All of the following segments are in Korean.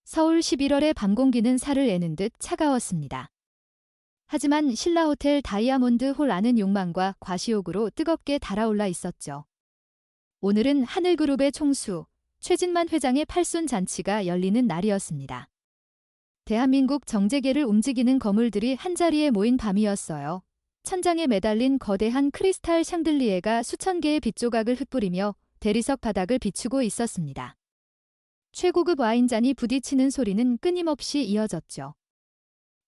서울 11월의 밤 공기는 살을 애는 듯 차가웠습니다. 하지만 신라호텔 다이아몬드 홀 안은 욕망과 과시욕으로 뜨겁게 달아올라 있었죠. 오늘은 하늘그룹의 총수, 최진만 회장의 팔순 잔치가 열리는 날이었습니다. 대한민국 정재계를 움직이는 거물들이 한자리에 모인 밤이었어요. 천장에 매달린 거대한 크리스탈 샹들리에가 수천 개의 빛조각을 흩뿌리며 대리석 바닥을 비추고 있었습니다. 최고급 와인잔이 부딪히는 소리는 끊임없이 이어졌죠.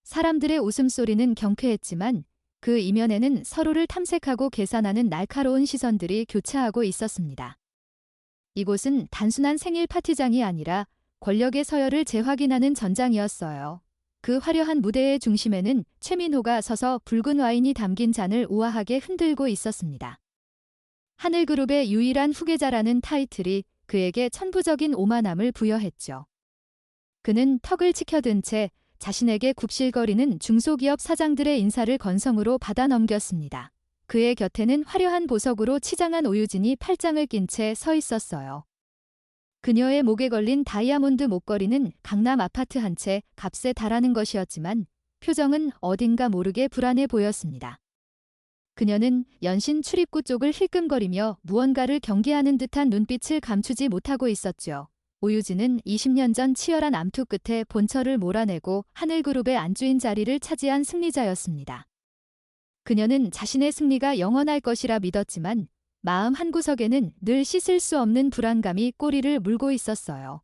사람들의 웃음소리는 경쾌했지만 그 이면에는 서로를 탐색하고 계산하는 날카로운 시선들이 교차하고 있었습니다. 이곳은 단순한 생일 파티장이 아니라 권력의 서열을 재확인하는 전장이었어요. 그 화려한 무대의 중심에는 최민호가 서서 붉은 와인이 담긴 잔을 우아하게 흔들고 있었습니다. 하늘그룹의 유일한 후계자라는 타이틀이 그에게 천부적인 오만함을 부여했죠. 그는 턱을 치켜든 채 자신에게 굽실거리는 중소기업 사장들의 인사를 건성으로 받아 넘겼습니다. 그의 곁에는 화려한 보석으로 치장한 오유진이 팔짱을 낀 채 서 있었어요. 그녀의 목에 걸린 다이아몬드 목걸이는 강남 아파트 한 채 값에 달하는 것이었지만 표정은 어딘가 모르게 불안해 보였습니다. 그녀는 연신 출입구 쪽을 힐끔거리며 무언가를 경계하는 듯한 눈빛을 감추지 못하고 있었죠. 오유진은 20년 전 치열한 암투 끝에 본처를 몰아내고 하늘그룹의 안주인 자리를 차지한 승리자였습니다. 그녀는 자신의 승리가 영원할 것이라 믿었지만 마음 한구석에는 늘 씻을 수 없는 불안감이 꼬리를 물고 있었어요.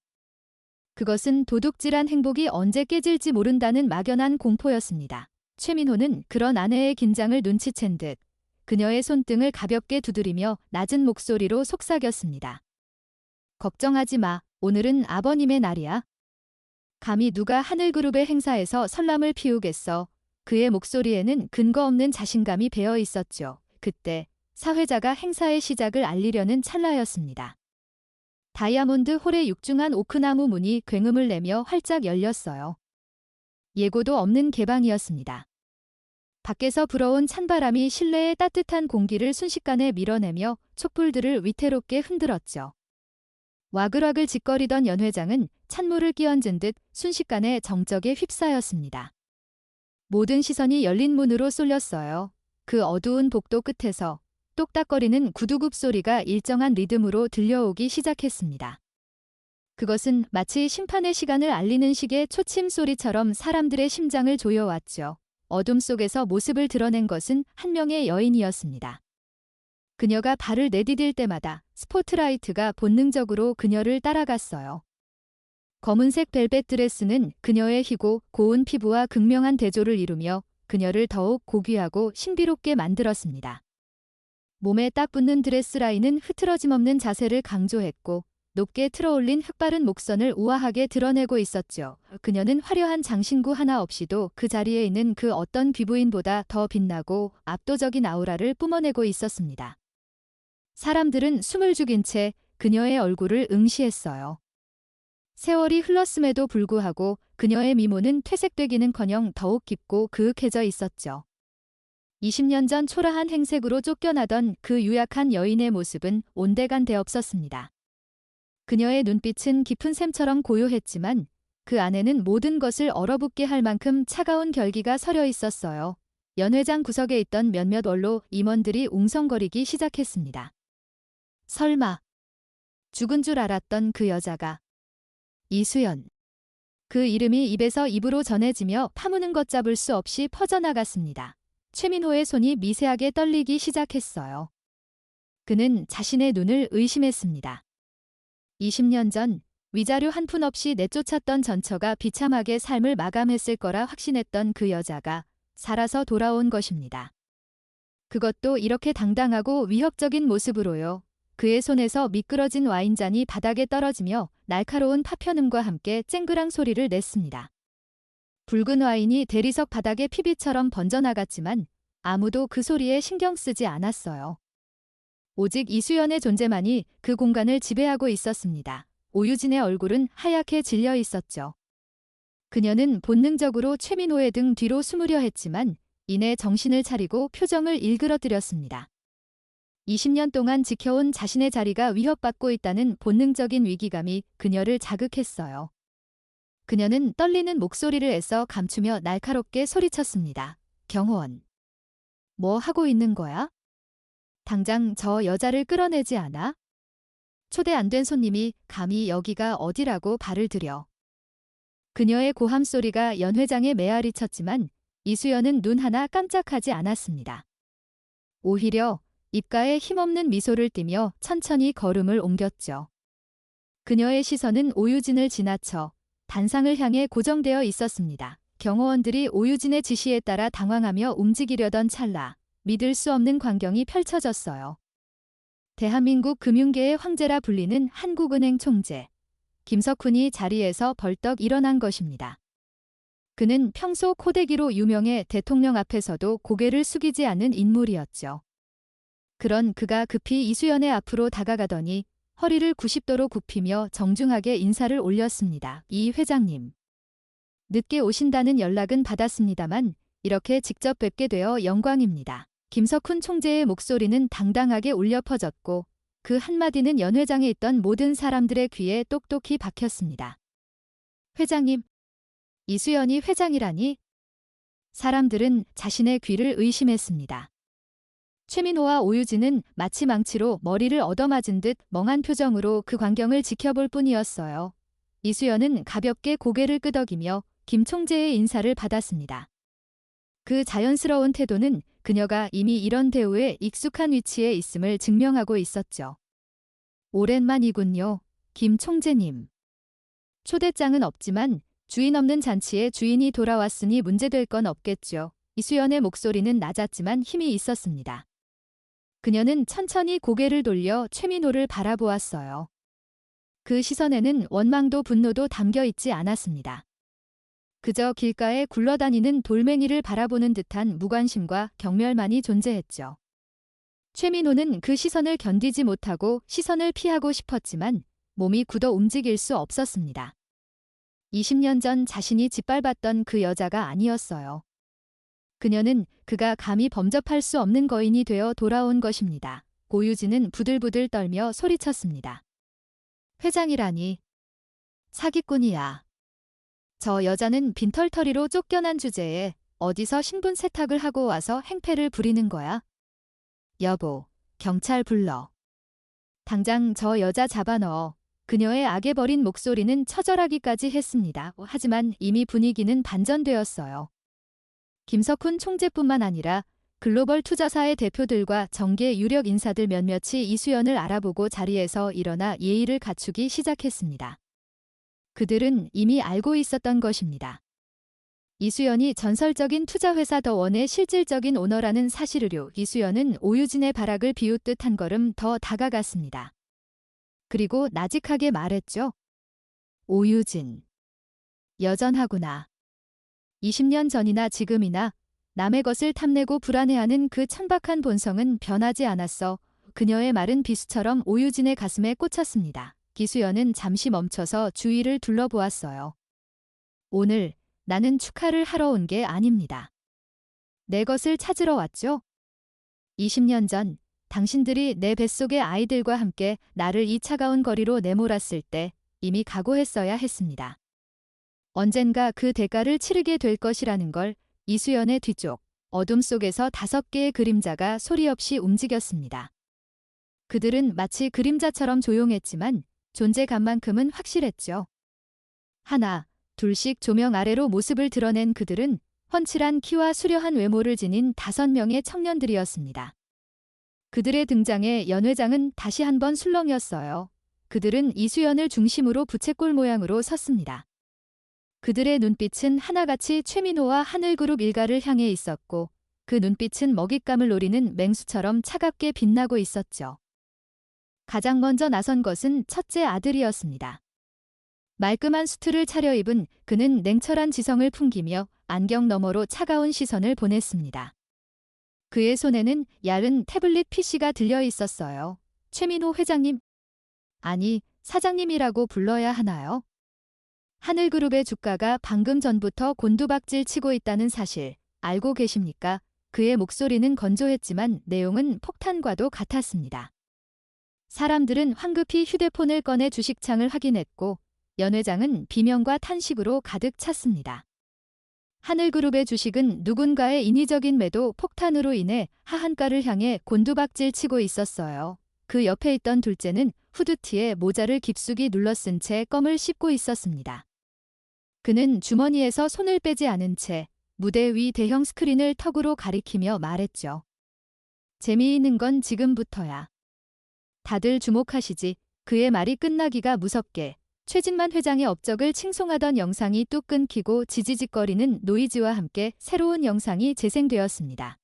그것은 도둑질한 행복이 언제 깨질지 모른다는 막연한 공포였습니다. 최민호는 그런 아내의 긴장을 눈치챈 듯 그녀의 손등을 가볍게 두드리며 낮은 목소리로 속삭였습니다. 걱정하지 마. 오늘은 아버님의 날이야. 감히 누가 하늘그룹의 행사에서 설람을 피우겠어. 그의 목소리에는 근거 없는 자신감이 배어 있었죠. 그때 사회자가 행사의 시작을 알리려는 찰나였습니다. 다이아몬드 홀의 육중한 오크나무 문이 굉음을 내며 활짝 열렸어요. 예고도 없는 개방이었습니다. 밖에서 불어온 찬바람이 실내의 따뜻한 공기를 순식간에 밀어내며 촛불들을 위태롭게 흔들었죠. 와글와글 짓거리던 연 회장은 찬물을 끼얹은 듯 순식간에 정적에 휩싸였습니다. 모든 시선이 열린 문으로 쏠렸어요. 그 어두운 복도 끝에서 똑딱거리는 구두굽 소리가 일정한 리듬으로 들려오기 시작했습니다. 그것은 마치 심판의 시간을 알리는 식의 초침 소리처럼 사람들의 심장을 조여왔죠. 어둠 속에서 모습을 드러낸 것은 한 명의 여인이었습니다. 그녀가 발을 내디딜 때마다 스포트라이트가 본능적으로 그녀를 따라갔어요. 검은색 벨벳 드레스는 그녀의 희고 고운 피부와 극명한 대조를 이루며 그녀를 더욱 고귀하고 신비롭게 만들었습니다. 몸에 딱 붙는 드레스 라인은 흐트러짐 없는 자세를 강조했고 높게 틀어올린 흑바른 목선을 우아하게 드러내고 있었죠. 그녀는 화려한 장신구 하나 없이도 그 자리에 있는 그 어떤 귀부인보다 더 빛나고 압도적인 아우라를 뿜어내고 있었습니다. 사람들은 숨을 죽인 채 그녀의 얼굴을 응시했어요. 세월이 흘렀음에도 불구하고 그녀의 미모는 퇴색되기는커녕 더욱 깊고 그윽해져 있었죠. 20년 전 초라한 행색으로 쫓겨나던 그 유약한 여인의 모습은 온데간데 없었습니다. 그녀의 눈빛은 깊은 샘처럼 고요했지만 그 안에는 모든 것을 얼어붙게 할 만큼 차가운 결기가 서려 있었어요. 연회장 구석에 있던 몇몇 원로 임원들이 웅성거리기 시작했습니다. 설마 죽은 줄 알았던 그 여자가 이수연. 그 이름이 입에서 입으로 전해지며 파무는 것 잡을 수 없이 퍼져나갔습니다. 최민호의 손이 미세하게 떨리기 시작했어요. 그는 자신의 눈을 의심했습니다. 20년 전 위자료 한 푼 없이 내쫓았던 전처가 비참하게 삶을 마감했을 거라 확신했던 그 여자가 살아서 돌아온 것입니다. 그것도 이렇게 당당하고 위협적인 모습으로요. 그의 손에서 미끄러진 와인잔이 바닥에 떨어지며 날카로운 파편음과 함께 쨍그랑 소리를 냈습니다. 붉은 와인이 대리석 바닥에 피비처럼 번져나갔지만 아무도 그 소리에 신경 쓰지 않았어요. 오직 이수연의 존재만이 그 공간을 지배하고 있었습니다. 오유진의 얼굴은 하얗게 질려 있었죠. 그녀는 본능적으로 최민호의 등 뒤로 숨으려 했지만 이내 정신을 차리고 표정을 일그러뜨렸습니다. 20년 동안 지켜온 자신의 자리가 위협받고 있다는 본능적인 위기감이 그녀를 자극했어요. 그녀는 떨리는 목소리를 애써 감추며 날카롭게 소리쳤습니다. 경호원. 뭐 하고 있는 거야? 당장 저 여자를 끌어내지 않아? 초대 안 된 손님이 감히 여기가 어디라고 발을 들여. 그녀의 고함 소리가 연 회장의 메아리 쳤지만 이수연은 눈 하나 깜짝하지 않았습니다. 오히려 입가에 힘없는 미소를 띠며 천천히 걸음을 옮겼죠. 그녀의 시선은 오유진을 지나쳐 단상을 향해 고정되어 있었습니다. 경호원들이 오유진의 지시에 따라 당황하며 움직이려던 찰나 믿을 수 없는 광경이 펼쳐졌어요. 대한민국 금융계의 황제라 불리는 한국은행 총재 김석훈이 자리에서 벌떡 일어난 것입니다. 그는 평소 코대기로 유명해 대통령 앞에서도 고개를 숙이지 않는 인물이었죠. 그런 그가 급히 이수연의 앞으로 다가가더니 허리를 90도로 굽히며 정중하게 인사를 올렸습니다. 이 회장님. 늦게 오신다는 연락은 받았습니다만 이렇게 직접 뵙게 되어 영광입니다. 김석훈 총재의 목소리는 당당하게 울려 퍼졌고 그 한마디는 연 회장에 있던 모든 사람들의 귀에 똑똑히 박혔습니다. 회장님. 이수연이 회장이라니? 사람들은 자신의 귀를 의심했습니다. 최민호와 오유진은 마치 망치로 머리를 얻어맞은 듯 멍한 표정으로 그 광경을 지켜볼 뿐이었어요. 이수연은 가볍게 고개를 끄덕이며 김 총재의 인사를 받았습니다. 그 자연스러운 태도는 그녀가 이미 이런 대우에 익숙한 위치에 있음을 증명하고 있었죠. 오랜만이군요, 김 총재님. 초대장은 없지만 주인 없는 잔치에 주인이 돌아왔으니 문제될 건 없겠죠. 이수연의 목소리는 낮았지만 힘이 있었습니다. 그녀는 천천히 고개를 돌려 최민호를 바라보았어요. 그 시선에는 원망도 분노도 담겨 있지 않았습니다. 그저 길가에 굴러다니는 돌멩이를 바라보는 듯한 무관심과 경멸만이 존재했죠. 최민호는 그 시선을 견디지 못하고 시선을 피하고 싶었지만 몸이 굳어 움직일 수 없었습니다. 20년 전 자신이 짓밟았던 그 여자가 아니었어요. 그녀는 그가 감히 범접할 수 없는 거인이 되어 돌아온 것입니다. 오유진은 부들부들 떨며 소리쳤습니다. 회장이라니. 사기꾼이야. 저 여자는 빈털터리로 쫓겨난 주제에 어디서 신분 세탁을 하고 와서 행패를 부리는 거야? 여보, 경찰 불러. 당장 저 여자 잡아넣어. 그녀의 악에 버린 목소리는 처절하기까지 했습니다. 하지만 이미 분위기는 반전되었어요. 김석훈 총재뿐만 아니라 글로벌 투자사의 대표들과 정계 유력 인사들 몇몇이 이수연을 알아보고 자리에서 일어나 예의를 갖추기 시작했습니다. 그들은 이미 알고 있었던 것입니다. 이수연이 전설적인 투자회사 더원의 실질적인 오너라는 사실을요. 이수연은 오유진의 발악을 비웃듯 한 걸음 더 다가갔습니다. 그리고 나직하게 말했죠. 오유진. 여전하구나. 20년 전이나 지금이나 남의 것을 탐내고 불안해하는 그 천박한 본성은 변하지 않았어. 그녀의 말은 비수처럼 오유진의 가슴에 꽂혔습니다. 이수연은 잠시 멈춰서 주위를 둘러보았어요. 오늘 나는 축하를 하러 온 게 아닙니다. 내 것을 찾으러 왔죠? 20년 전 당신들이 내 뱃속의 아이들과 함께 나를 이 차가운 거리로 내몰았을 때 이미 각오했어야 했습니다. 언젠가 그 대가를 치르게 될 것이라는 걸. 이수연의 뒤쪽 어둠 속에서 5개의 그림자가 소리 없이 움직였습니다. 그들은 마치 그림자처럼 조용했지만 존재감만큼은 확실했죠. 하나, 둘씩 조명 아래로 모습을 드러낸 그들은 훤칠한 키와 수려한 외모를 지닌 5명의 청년들이었습니다. 그들의 등장에 연 회장은 다시 한번 술렁였어요. 그들은 이수연을 중심으로 부채꼴 모양으로 섰습니다. 그들의 눈빛은 하나같이 최민호와 하늘그룹 일가를 향해 있었고 그 눈빛은 먹잇감을 노리는 맹수처럼 차갑게 빛나고 있었죠. 가장 먼저 나선 것은 첫째 아들이었습니다. 말끔한 수트를 차려입은 그는 냉철한 지성을 풍기며 안경 너머로 차가운 시선을 보냈습니다. 그의 손에는 얇은 태블릿 PC가 들려 있었어요. 최민호 회장님? 아니, 사장님이라고 불러야 하나요? 하늘그룹의 주가가 방금 전부터 곤두박질 치고 있다는 사실 알고 계십니까? 그의 목소리는 건조했지만 내용은 폭탄과도 같았습니다. 사람들은 황급히 휴대폰을 꺼내 주식창을 확인했고 연회장은 비명과 탄식으로 가득 찼습니다. 하늘그룹의 주식은 누군가의 인위적인 매도 폭탄으로 인해 하한가를 향해 곤두박질 치고 있었어요. 그 옆에 있던 둘째는 후드티에 모자를 깊숙이 눌러쓴 채 껌을 씹고 있었습니다. 그는 주머니에서 손을 빼지 않은 채 무대 위 대형 스크린을 턱으로 가리키며 말했죠. 재미있는 건 지금부터야. 다들 주목하시지. 그의 말이 끝나기가 무섭게 최진만 회장의 업적을 칭송하던 영상이 뚝 끊기고 지지직거리는 노이즈와 함께 새로운 영상이 재생되었습니다.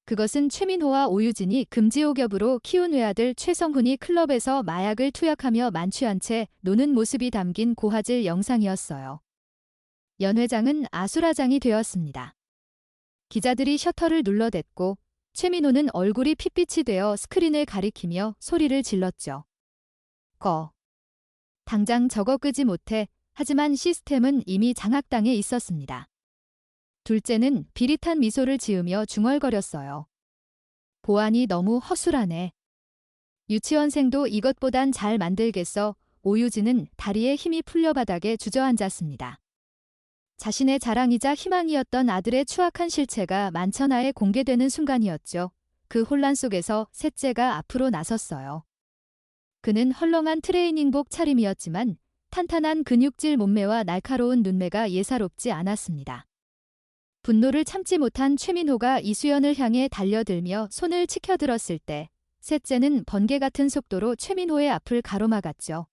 그것은 최민호와 오유진이 금지옥엽으로 키운 외아들 최성훈이 클럽에서 마약을 투약하며 만취한 채 노는 모습이 담긴 고화질 영상이었어요. 연 회장은 아수라장이 되었습니다. 기자들이 셔터를 눌러댔고 최민호는 얼굴이 핏빛이 되어 스크린을 가리키며 소리를 질렀죠. 당장 저거 끄지 못해. 하지만 시스템은 이미 장악당해 있었습니다. 둘째는 비릿한 미소를 지으며 중얼거렸어요. 보안이 너무 허술하네. 유치원생도 이것보단 잘 만들겠어. 오유진은 다리에 힘이 풀려 바닥에 주저앉았습니다. 자신의 자랑이자 희망이었던 아들의 추악한 실체가 만천하에 공개되는 순간이었죠. 그 혼란 속에서 셋째가 앞으로 나섰어요. 그는 헐렁한 트레이닝복 차림이었지만 탄탄한 근육질 몸매와 날카로운 눈매가 예사롭지 않았습니다. 분노를 참지 못한 최민호가 이수연을 향해 달려들며 손을 치켜들었을 때 셋째는 번개 같은 속도로 최민호의 앞을 가로막았죠.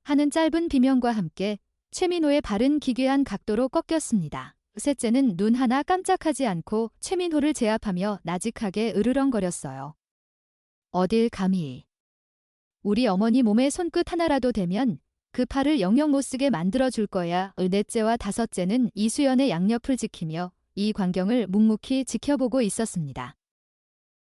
하는 짧은 비명과 함께 최민호의 발은 기괴한 각도로 꺾였습니다. 셋째는 눈 하나 깜짝하지 않고 최민호를 제압하며 나직하게 으르렁거렸어요. 어딜 감히. 우리 어머니 몸에 손끝 하나라도 대면 그 팔을 영영 못쓰게 만들어줄 거야. 넷째와 다섯째는 이수연의 양옆을 지키며 이 광경을 묵묵히 지켜보고 있었습니다.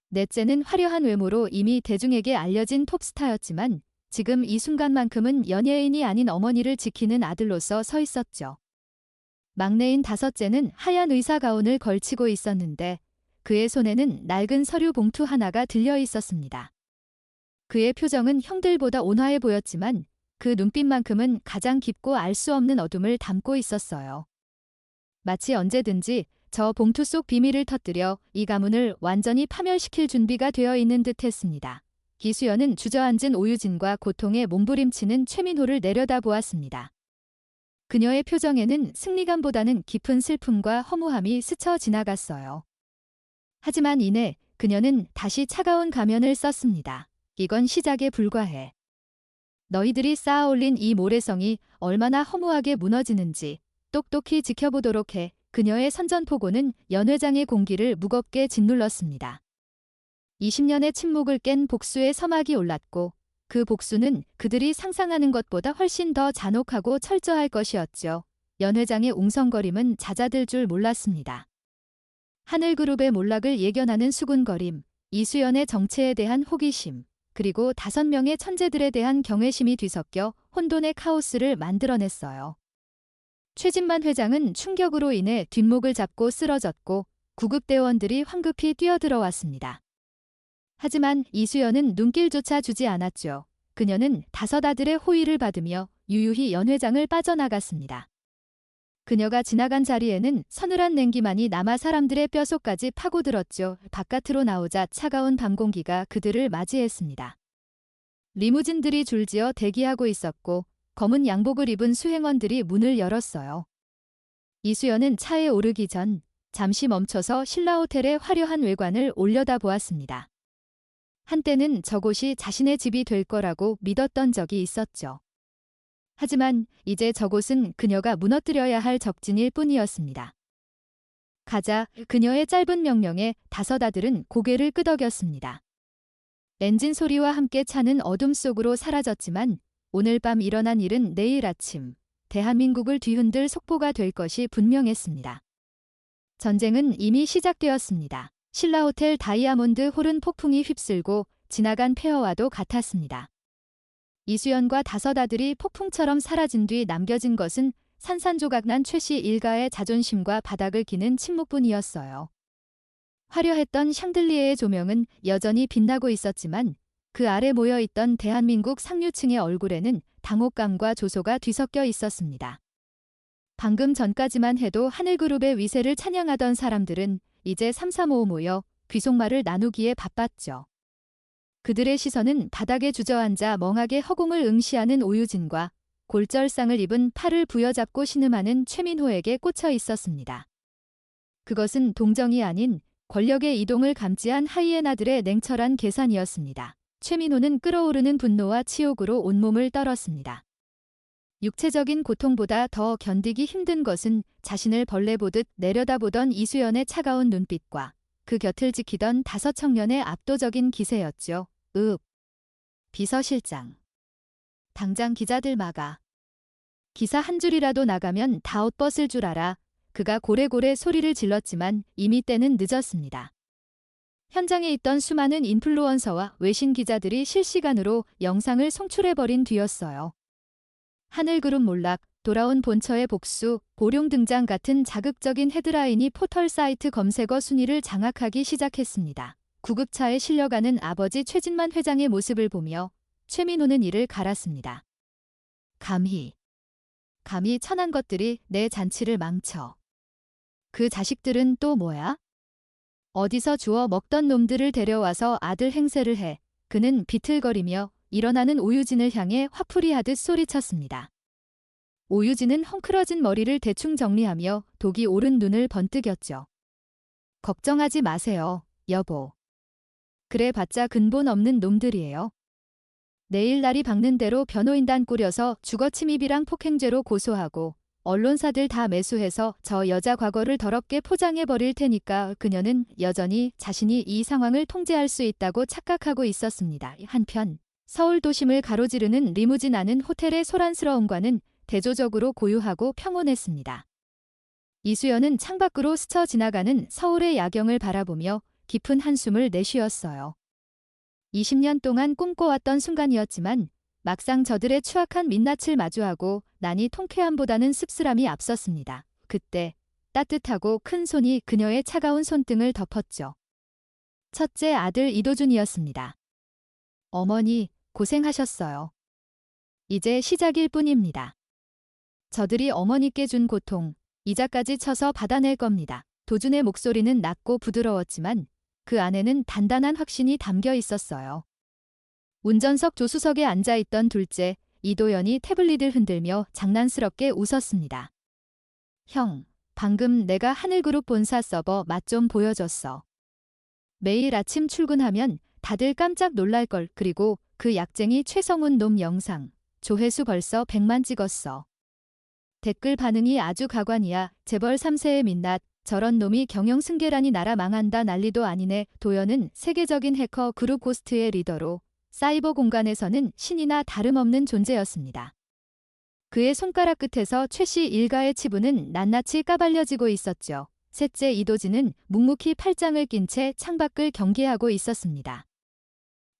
넷째는 화려한 외모로 이미 대중에게 알려진 톱스타였지만 지금 이 순간만큼은 연예인이 아닌 어머니를 지키는 아들로서 서 있었죠. 막내인 다섯째는 하얀 의사 가운을 걸치고 있었는데 그의 손에는 낡은 서류 봉투 하나가 들려 있었습니다. 그의 표정은 형들보다 온화해 보였지만 그 눈빛만큼은 가장 깊고 알 수 없는 어둠을 담고 있었어요. 마치 언제든지 저 봉투 속 비밀을 터뜨려 이 가문을 완전히 파멸시킬 준비가 되어 있는 듯했습니다. 이수연은 주저앉은 오유진과 고통에 몸부림치는 최민호를 내려다보았습니다. 그녀의 표정에는 승리감보다는 깊은 슬픔과 허무함이 스쳐 지나갔어요. 하지만 이내 그녀는 다시 차가운 가면을 썼습니다. 이건 시작에 불과해. 너희들이 쌓아올린 이 모래성이 얼마나 허무하게 무너지는지 똑똑히 지켜보도록 해. 그녀의 선전포고는 연 회장의 공기를 무겁게 짓눌렀습니다. 20년의 침묵을 깬 복수의 서막이 올랐고 그 복수는 그들이 상상하는 것보다 훨씬 더 잔혹하고 철저할 것이었죠. 연 회장의 웅성거림은 잦아들 줄 몰랐습니다. 하늘그룹의 몰락을 예견하는 수군거림, 이수연의 정체에 대한 호기심, 그리고 5명의 천재들에 대한 경외심이 뒤섞여 혼돈의 카오스를 만들어냈어요. 최진만 회장은 충격으로 인해 뒷목을 잡고 쓰러졌고 구급대원들이 황급히 뛰어들어왔습니다. 하지만 이수연은 눈길조차 주지 않았죠. 그녀는 5 아들의 호의를 받으며 유유히 연 회장을 빠져나갔습니다. 그녀가 지나간 자리에는 서늘한 냉기만이 남아 사람들의 뼛속까지 파고들었죠. 바깥으로 나오자 차가운 밤 공기가 그들을 맞이했습니다. 리무진들이 줄지어 대기하고 있었고 검은 양복을 입은 수행원들이 문을 열었어요. 이수연은 차에 오르기 전 잠시 멈춰서 신라호텔의 화려한 외관을 올려다보았습니다. 한때는 저곳이 자신의 집이 될 거라고 믿었던 적이 있었죠. 하지만 이제 저곳은 그녀가 무너뜨려야 할 적진일 뿐이었습니다. 가자. 그녀의 짧은 명령에 5 아들은 고개를 끄덕였습니다. 엔진 소리와 함께 차는 어둠 속으로 사라졌지만 오늘 밤 일어난 일은 내일 아침 대한민국을 뒤흔들 속보가 될 것이 분명했습니다. 전쟁은 이미 시작되었습니다. 신라호텔 다이아몬드 홀은 폭풍이 휩쓸고 지나간 폐허와도 같았습니다. 이수연과 5 아들이 폭풍처럼 사라진 뒤 남겨진 것은 산산조각난 최씨 일가의 자존심과 바닥을 기는 침묵뿐이었어요. 화려했던 샹들리에의 조명은 여전히 빛나고 있었지만 그 아래 모여있던 대한민국 상류층의 얼굴에는 당혹감과 조소가 뒤섞여 있었습니다. 방금 전까지만 해도 하늘그룹의 위세를 찬양하던 사람들은 이제 삼삼오오 모여 귀속말을 나누기에 바빴죠. 그들의 시선은 바닥에 주저앉아 멍하게 허공을 응시하는 오유진과 골절상을 입은 팔을 부여잡고 신음하는 최민호에게 꽂혀 있었습니다. 그것은 동정이 아닌 권력의 이동을 감지한 하이에나들의 냉철한 계산이었습니다. 최민호는 끓어오르는 분노와 치욕으로 온몸을 떨었습니다. 육체적인 고통보다 더 견디기 힘든 것은 자신을 벌레 보듯 내려다보던 이수연의 차가운 눈빛과 그 곁을 지키던 5청년의 압도적인 기세였죠. 비서실장. 당장 기자들 막아. 기사 한 줄이라도 나가면 다 옷벗을 줄 알아. 그가 고래고래 소리를 질렀지만 이미 때는 늦었습니다. 현장에 있던 수많은 인플루언서와 외신 기자들이 실시간으로 영상을 송출해버린 뒤였어요. 하늘그룹 몰락, 돌아온 본처의 복수, 보룡 등장 같은 자극적인 헤드라인이 포털 사이트 검색어 순위를 장악하기 시작했습니다. 구급차에 실려가는 아버지 최진만 회장의 모습을 보며 최민호는 이를 갈았습니다. 감히 천한 것들이 내 잔치를 망쳐. 그 자식들은 또 뭐야? 어디서 주워 먹던 놈들을 데려와서 아들 행세를 해. 그는 비틀거리며 일어나는 오유진을 향해 화풀이하듯 소리쳤습니다. 오유진은 헝클어진 머리를 대충 정리하며 독이 오른 눈을 번뜩였죠. 걱정하지 마세요, 여보. 그래봤자 근본 없는 놈들이에요. 내일 날이 밝는 대로 변호인단 꾸려서 주거침입이랑 폭행죄로 고소하고 언론사들 다 매수해서 저 여자 과거를 더럽게 포장해버릴 테니까. 그녀는 여전히 자신이 이 상황을 통제할 수 있다고 착각하고 있었습니다. 한편 서울 도심을 가로지르는 리무진 안은 호텔의 소란스러움과는 대조적으로 고요하고 평온했습니다. 이수연은 창밖으로 스쳐 지나가는 서울의 야경을 바라보며 깊은 한숨을 내쉬었어요. 20년 동안 꿈꿔왔던 순간이었지만 막상 저들의 추악한 민낯을 마주하고 나니 통쾌함보다는 씁쓸함이 앞섰습니다. 그때 따뜻하고 큰 손이 그녀의 차가운 손등을 덮었죠. 첫째 아들 이도준이었습니다. 어머니, 고생하셨어요. 이제 시작일 뿐입니다. 저들이 어머니께 준 고통, 이자까지 쳐서 받아낼 겁니다. 도준의 목소리는 낮고 부드러웠지만 그 안에는 단단한 확신이 담겨 있었어요. 운전석 조수석에 앉아있던 둘째, 이도연이 태블릿을 흔들며 장난스럽게 웃었습니다. 형, 방금 내가 하늘그룹 본사 서버 맛 좀 보여줬어. 매일 아침 출근하면 다들 깜짝 놀랄걸. 그리고 그 약쟁이 최성훈 놈 영상, 조회수 벌써 100만 찍었어. 댓글 반응이 아주 가관이야. 재벌 3세의 민낯, 저런 놈이 경영승계라니 나라 망한다 난리도 아니네. 도연은 세계적인 해커 그룹 고스트의 리더로 사이버 공간에서는 신이나 다름없는 존재였습니다. 그의 손가락 끝에서 최씨 일가의 치부는 낱낱이 까발려지고 있었죠. 셋째 이도진은 묵묵히 팔짱을 낀 채 창밖을 경계하고 있었습니다.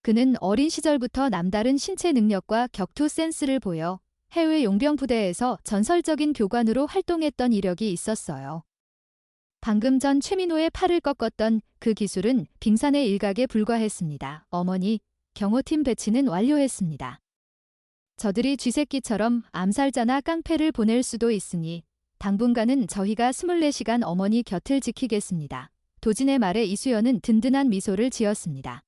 그는 어린 시절부터 남다른 신체 능력과 격투 센스를 보여 해외 용병 부대에서 전설적인 교관으로 활동했던 이력이 있었어요. 방금 전 최민호의 팔을 꺾었던 그 기술은 빙산의 일각에 불과했습니다. 어머니, 경호팀 배치는 완료했습니다. 저들이 쥐새끼처럼 암살자나 깡패를 보낼 수도 있으니 당분간은 저희가 24시간 어머니 곁을 지키겠습니다. 도진의 말에 이수연은 든든한 미소를 지었습니다.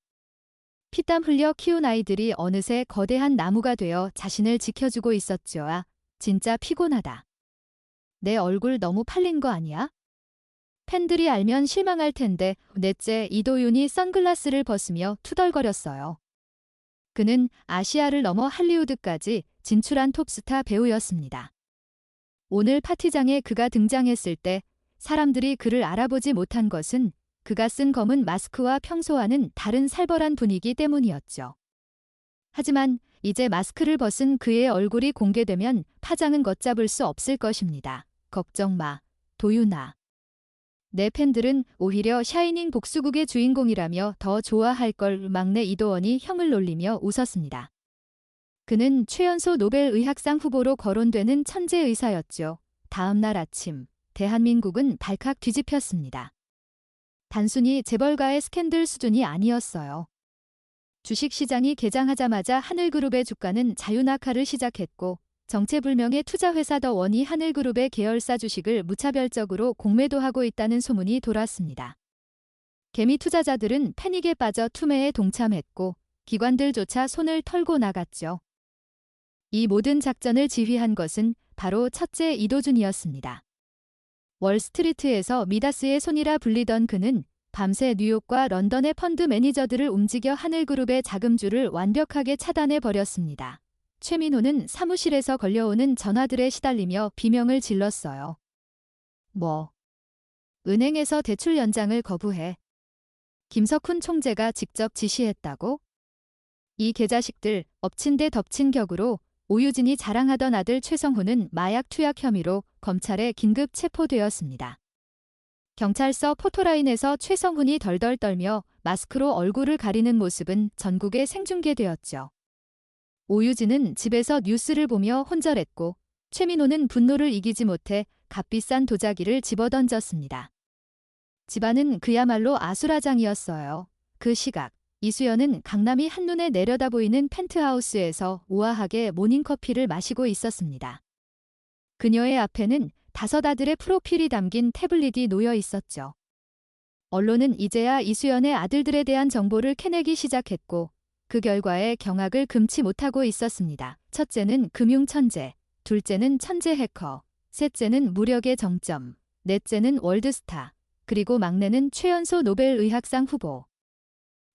피땀 흘려 키운 아이들이 어느새 거대한 나무가 되어 자신을 지켜주고 있었죠. 아, 진짜 피곤하다. 내 얼굴 너무 팔린 거 아니야? 팬들이 알면 실망할 텐데. 넷째 이도윤이 선글라스를 벗으며 투덜거렸어요. 그는 아시아를 넘어 할리우드까지 진출한 톱스타 배우였습니다. 오늘 파티장에 그가 등장했을 때 사람들이 그를 알아보지 못한 것은 그가 쓴 검은 마스크와 평소와는 다른 살벌한 분위기 때문이었죠. 하지만 이제 마스크를 벗은 그의 얼굴이 공개되면 파장은 걷잡을 수 없을 것입니다. 걱정 마, 도윤아. 내 팬들은 오히려 샤이닝 복수극의 주인공이라며 더 좋아할 걸. 막내 이도원이 형을 놀리며 웃었습니다. 그는 최연소 노벨 의학상 후보로 거론되는 천재 의사였죠. 다음 날 아침, 대한민국은 발칵 뒤집혔습니다. 단순히 재벌가의 스캔들 수준이 아니었어요. 주식시장이 개장하자마자 하늘그룹의 주가는 자유낙하를 시작했고 정체불명의 투자회사 더 원이 하늘그룹의 계열사 주식을 무차별적으로 공매도하고 있다는 소문이 돌았습니다. 개미 투자자들은 패닉에 빠져 투매에 동참했고 기관들조차 손을 털고 나갔죠. 이 모든 작전을 지휘한 것은 바로 첫째 이도준이었습니다. 월스트리트에서 미다스의 손이라 불리던 그는 밤새 뉴욕과 런던의 펀드 매니저들을 움직여 하늘그룹의 자금줄을 완벽하게 차단해 버렸습니다. 최민호는 사무실에서 걸려오는 전화들에 시달리며 비명을 질렀어요. 은행에서 대출 연장을 거부해. 김석훈 총재가 직접 지시했다고? 이 개자식들 엎친 데 덮친 격으로 오유진이 자랑하던 아들 최성훈은 마약 투약 혐의로 검찰에 긴급 체포되었습니다. 경찰서 포토라인에서 최성훈이 덜덜 떨며 마스크로 얼굴을 가리는 모습은 전국에 생중계되었죠. 오유진은 집에서 뉴스를 보며 혼절했고 최민호는 분노를 이기지 못해 값비싼 도자기를 집어던졌습니다. 집안은 그야말로 아수라장이었어요. 그 시각 이수연은 강남이 한눈에 내려다 보이는 펜트하우스에서 우아하게 모닝커피를 마시고 있었습니다. 그녀의 앞에는 5 아들의 프로필이 담긴 태블릿이 놓여 있었죠. 언론은 이제야 이수연의 아들들에 대한 정보를 캐내기 시작했고 그 결과에 경악을 금치 못하고 있었습니다. 첫째는 금융천재, 둘째는 천재 해커, 셋째는 무력의 정점, 넷째는 월드스타, 그리고 막내는 최연소 노벨 의학상 후보.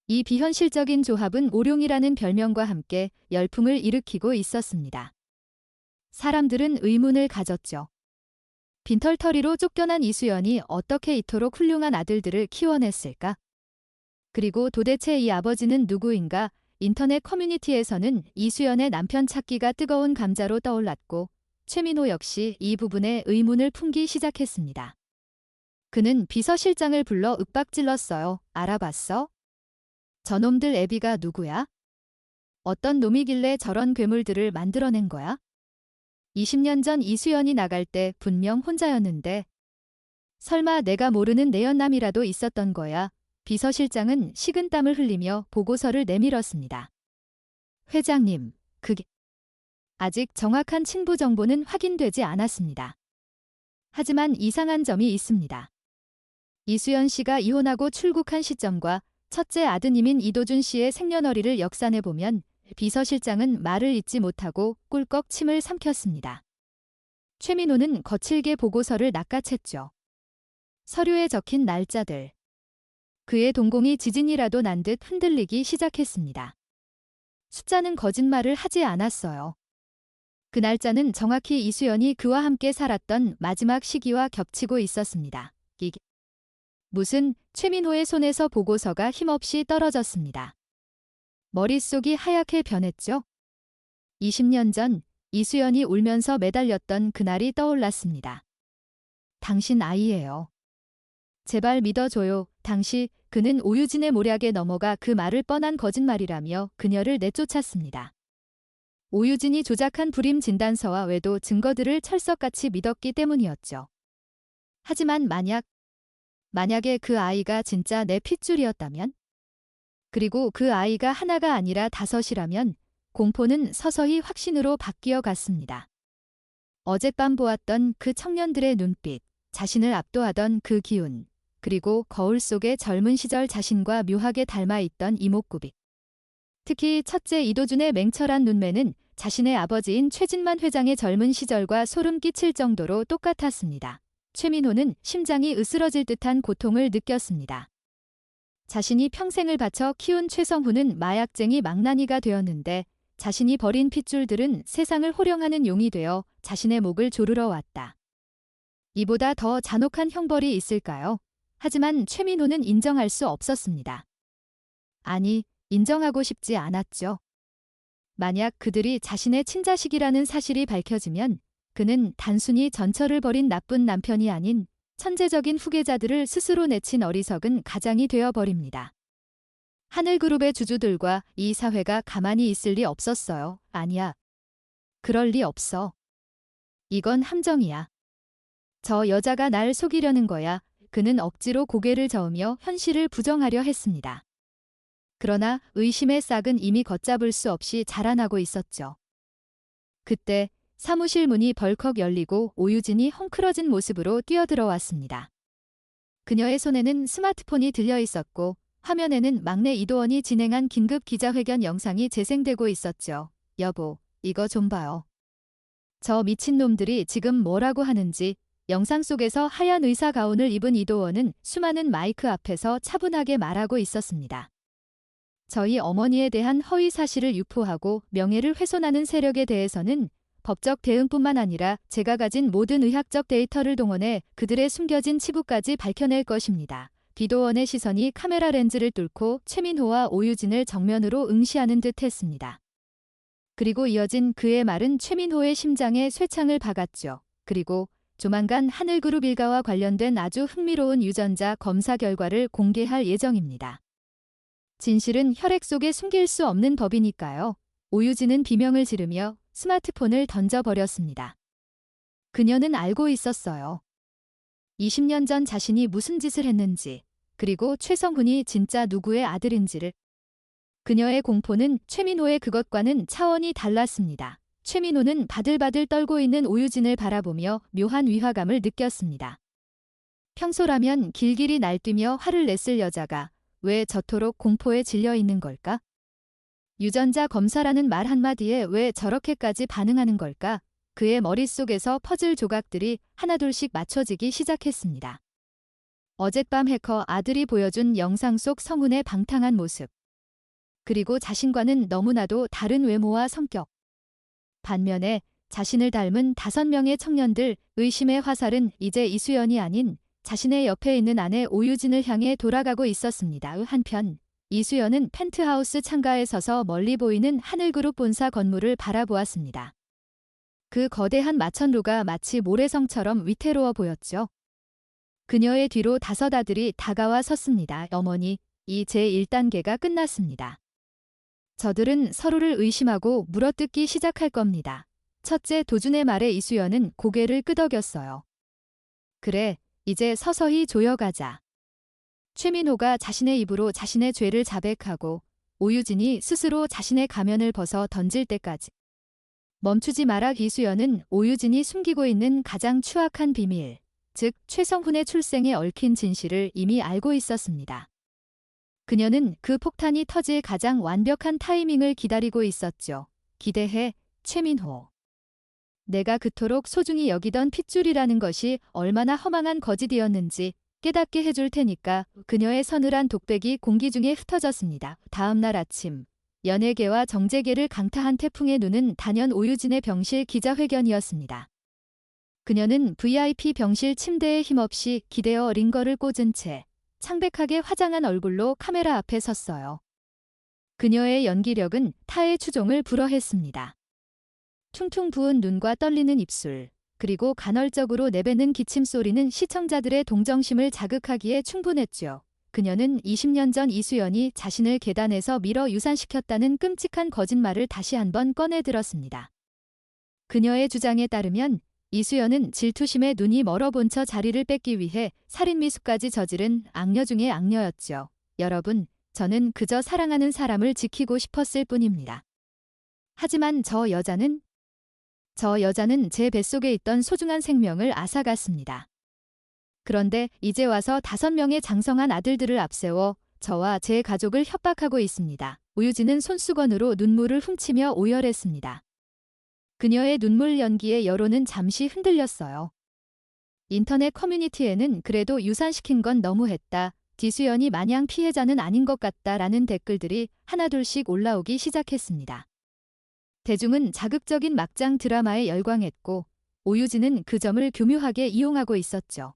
이 비현실적인 조합은 오룡이라는 별명과 함께 열풍을 일으키고 있었습니다. 사람들은 의문을 가졌죠. 빈털터리로 쫓겨난 이수연이 어떻게 이토록 훌륭한 아들들을 키워냈을까? 그리고 도대체 이 아버지는 누구인가? 인터넷 커뮤니티에서는 이수연의 남편 찾기가 뜨거운 감자로 떠올랐고 최민호 역시 이 부분에 의문을 품기 시작했습니다. 그는 비서실장을 불러 윽박질렀어요. 알아봤어? 저놈들 애비가 누구야? 어떤 놈이길래 저런 괴물들을 만들어낸 거야? 20년 전 이수연이 나갈 때 분명 혼자였는데 설마 내가 모르는 내연남이라도 있었던 거야? 비서실장은 식은땀을 흘리며 보고서를 내밀었습니다. 회장님, 그게 아직 정확한 친부 정보는 확인되지 않았습니다. 하지만 이상한 점이 있습니다. 이수연 씨가 이혼하고 출국한 시점과 첫째 아드님인 이도준 씨의 생년월일을 역산해보면 비서실장은 말을 잇지 못하고 꿀꺽 침을 삼켰습니다. 최민호는 거칠게 보고서를 낚아챘죠. 서류에 적힌 날짜들. 그의 동공이 지진이라도 난 듯 흔들리기 시작했습니다. 숫자는 거짓말을 하지 않았어요. 그 날짜는 정확히 이수연이 그와 함께 살았던 마지막 시기와 겹치고 있었습니다. 무슨 최민호의 손에서 보고서가 힘없이 떨어졌습니다. 머릿속이 하얗게 변했죠. 20년 전 이수연이 울면서 매달렸던 그날이 떠올랐습니다. 당신 아이예요. 제발 믿어줘요. 당시 그는 오유진의 모략에 넘어가 그 말을 뻔한 거짓말이라며 그녀를 내쫓았습니다. 오유진이 조작한 불임 진단서와 외도 증거들을 철석같이 믿었기 때문이었죠. 하지만 만약에 그 아이가 진짜 내 핏줄이었다면? 그리고 그 아이가 하나가 아니라 5이라면 공포는 서서히 확신으로 바뀌어 갔습니다. 어젯밤 보았던 그 청년들의 눈빛, 자신을 압도하던 그 기운, 그리고 거울 속의 젊은 시절 자신과 묘하게 닮아있던 이목구비. 특히 첫째 이도준의 맹철한 눈매는 자신의 아버지인 최진만 회장의 젊은 시절과 소름 끼칠 정도로 똑같았습니다. 최민호는 심장이 으스러질 듯한 고통을 느꼈습니다. 자신이 평생을 바쳐 키운 최성훈은 마약쟁이 망나니가 되었는데 자신이 버린 핏줄들은 세상을 호령하는 용이 되어 자신의 목을 조르러 왔다. 이보다 더 잔혹한 형벌이 있을까요? 하지만 최민호는 인정할 수 없었습니다. 아니, 인정하고 싶지 않았죠. 만약 그들이 자신의 친자식이라는 사실이 밝혀지면 그는 단순히 전철을 벌인 나쁜 남편이 아닌 천재적인 후계자들을 스스로 내친 어리석은 가장이 되어버립니다. 하늘그룹의 주주들과 이 사회가 가만히 있을 리 없었어요. 아니야. 그럴 리 없어. 이건 함정이야. 저 여자가 날 속이려는 거야. 그는 억지로 고개를 저으며 현실을 부정하려 했습니다. 그러나 의심의 싹은 이미 걷잡을 수 없이 자라나고 있었죠. 그때 사무실 문이 벌컥 열리고 오유진이 헝클어진 모습으로 뛰어들어왔습니다. 그녀의 손에는 스마트폰이 들려 있었고 화면에는 막내 이도원이 진행한 긴급 기자회견 영상이 재생되고 있었죠. 여보, 이거 좀 봐요. 저 미친놈들이 지금 뭐라고 하는지. 영상 속에서 하얀 의사 가운을 입은 이도원은 수많은 마이크 앞에서 차분하게 말하고 있었습니다. 저희 어머니에 대한 허위 사실을 유포하고 명예를 훼손하는 세력에 대해서는 법적 대응뿐만 아니라 제가 가진 모든 의학적 데이터를 동원해 그들의 숨겨진 치부까지 밝혀낼 것입니다. 이도원의 시선이 카메라 렌즈를 뚫고 최민호와 오유진을 정면으로 응시하는 듯 했습니다. 그리고 이어진 그의 말은 최민호의 심장에 쇠창을 박았죠. 그리고 조만간 하늘그룹 일가와 관련된 아주 흥미로운 유전자 검사 결과를 공개할 예정입니다. 진실은 혈액 속에 숨길 수 없는 법이니까요. 오유진은 비명을 지르며 스마트폰을 던져버렸습니다. 그녀는 알고 있었어요. 20년 전 자신이 무슨 짓을 했는지, 그리고 최성훈이 진짜 누구의 아들인지를. 그녀의 공포는 최민호의 그것과는 차원이 달랐습니다. 최민호는 바들바들 떨고 있는 오유진을 바라보며 묘한 위화감을 느꼈습니다. 평소라면 길길이 날뛰며 화를 냈을 여자가 왜 저토록 공포에 질려 있는 걸까? 유전자 검사라는 말 한마디에 왜 저렇게까지 반응하는 걸까? 그의 머릿속에서 퍼즐 조각들이 하나둘씩 맞춰지기 시작했습니다. 어젯밤 해커 아들이 보여준 영상 속 성훈의 방탕한 모습. 그리고 자신과는 너무나도 다른 외모와 성격. 반면에 자신을 닮은 5명의 청년들, 의심의 화살은 이제 이수연이 아닌 자신의 옆에 있는 아내 오유진을 향해 돌아가고 있었습니다. 한편 이수연은 펜트하우스 창가에 서서 멀리 보이는 하늘그룹 본사 건물을 바라보았습니다. 그 거대한 마천루가 마치 모래성처럼 위태로워 보였죠. 그녀의 뒤로 5 아들이 다가와 섰습니다. 어머니, 이 제1단계가 끝났습니다. 저들은 서로를 의심하고 물어뜯기 시작할 겁니다. 첫째 도준의 말에 이수연은 고개를 끄덕였어요. 그래, 이제 서서히 조여가자. 최민호가 자신의 입으로 자신의 죄를 자백하고 오유진이 스스로 자신의 가면을 벗어 던질 때까지. 멈추지 마라. 이수연은 오유진이 숨기고 있는 가장 추악한 비밀, 즉 최성훈의 출생에 얽힌 진실을 이미 알고 있었습니다. 그녀는 그 폭탄이 터질 가장 완벽한 타이밍을 기다리고 있었죠. 기대해, 최민호. 내가 그토록 소중히 여기던 핏줄이라는 것이 얼마나 허망한 거짓이었는지 깨닫게 해줄 테니까. 그녀의 서늘한 독백이 공기 중에 흩어졌습니다. 다음 날 아침, 연예계와 정재계를 강타한 태풍의 눈은 단연 오유진의 병실 기자회견이었습니다. 그녀는 VIP 병실 침대에 힘없이 기대어 링거를 꽂은 채 창백하게 화장한 얼굴로 카메라 앞에 섰어요. 그녀의 연기력은 타의 추종을 불허했습니다. 퉁퉁 부은 눈과 떨리는 입술, 그리고 간헐적으로 내뱉는 기침 소리는 시청자들의 동정심을 자극하기에 충분했죠. 그녀는 20년 전 이수연이 자신을 계단에서 밀어 유산시켰다는 끔찍한 거짓말을 다시 한번 꺼내들었습니다. 그녀의 주장에 따르면 이수연은 질투심에 눈이 멀어본 채 자리를 뺏기 위해 살인미수까지 저지른 악녀 중의 악녀였죠. 여러분, 저는 그저 사랑하는 사람을 지키고 싶었을 뿐입니다. 하지만 저 여자는 제 뱃속에 있던 소중한 생명을 앗아갔습니다. 그런데 이제 와서 5명의 장성한 아들들을 앞세워 저와 제 가족을 협박하고 있습니다. 오유진은 손수건으로 눈물을 훔치며 오열했습니다. 그녀의 눈물 연기에 여론은 잠시 흔들렸어요. 인터넷 커뮤니티에는 그래도 유산시킨 건 너무했다. 지수연이 마냥 피해자는 아닌 것 같다라는 댓글들이 하나둘씩 올라오기 시작했습니다. 대중은 자극적인 막장 드라마에 열광했고 오유진은 그 점을 교묘하게 이용하고 있었죠.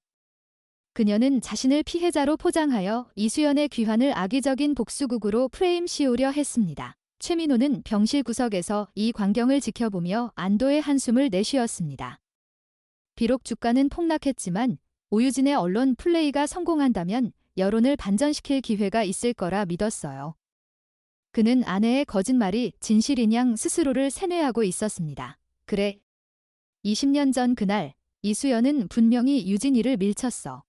그녀는 자신을 피해자로 포장하여 이수연의 귀환을 악의적인 복수극으로 프레임 씌우려 했습니다. 최민호는 병실 구석에서 이 광경을 지켜보며 안도의 한숨을 내쉬었습니다. 비록 주가는 폭락했지만 오유진의 언론 플레이가 성공한다면 여론을 반전시킬 기회가 있을 거라 믿었어요. 그는 아내의 거짓말이 진실인 양 스스로를 세뇌하고 있었습니다. 그래. 20년 전 그날 이수연은 분명히 유진이를 밀쳤어.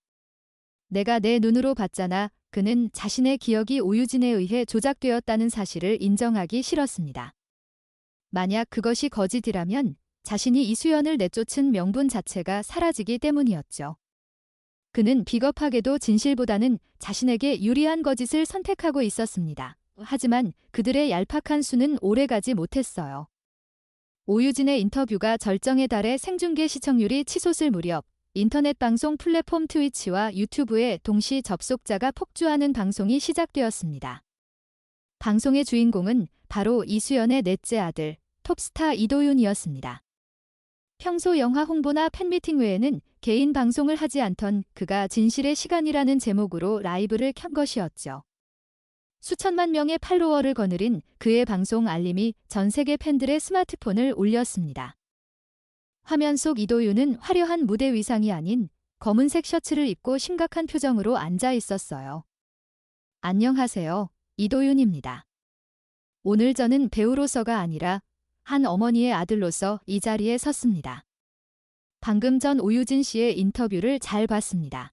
내가 내 눈으로 봤잖아. 그는 자신의 기억이 오유진에 의해 조작되었다는 사실을 인정하기 싫었습니다. 만약 그것이 거짓이라면 자신이 이수연을 내쫓은 명분 자체가 사라지기 때문이었죠. 그는 비겁하게도 진실보다는 자신에게 유리한 거짓을 선택하고 있었습니다. 하지만 그들의 얄팍한 수는 오래가지 못했어요. 오유진의 인터뷰가 절정에 달해 생중계 시청률이 치솟을 무렵 인터넷 방송 플랫폼 트위치와 유튜브에 동시 접속자가 폭주하는 방송이 시작되었습니다. 방송의 주인공은 바로 이수연의 넷째 아들, 톱스타 이도윤이었습니다. 평소 영화 홍보나 팬미팅 외에는 개인 방송을 하지 않던 그가 진실의 시간이라는 제목으로 라이브를 켠 것이었죠. 수천만 명의 팔로워를 거느린 그의 방송 알림이 전 세계 팬들의 스마트폰을 울렸습니다. 화면 속 이도윤은 화려한 무대 위상이 아닌 검은색 셔츠를 입고 심각한 표정으로 앉아 있었어요. 안녕하세요. 이도윤입니다. 오늘 저는 배우로서가 아니라 한 어머니의 아들로서 이 자리에 섰습니다. 방금 전 오유진 씨의 인터뷰를 잘 봤습니다.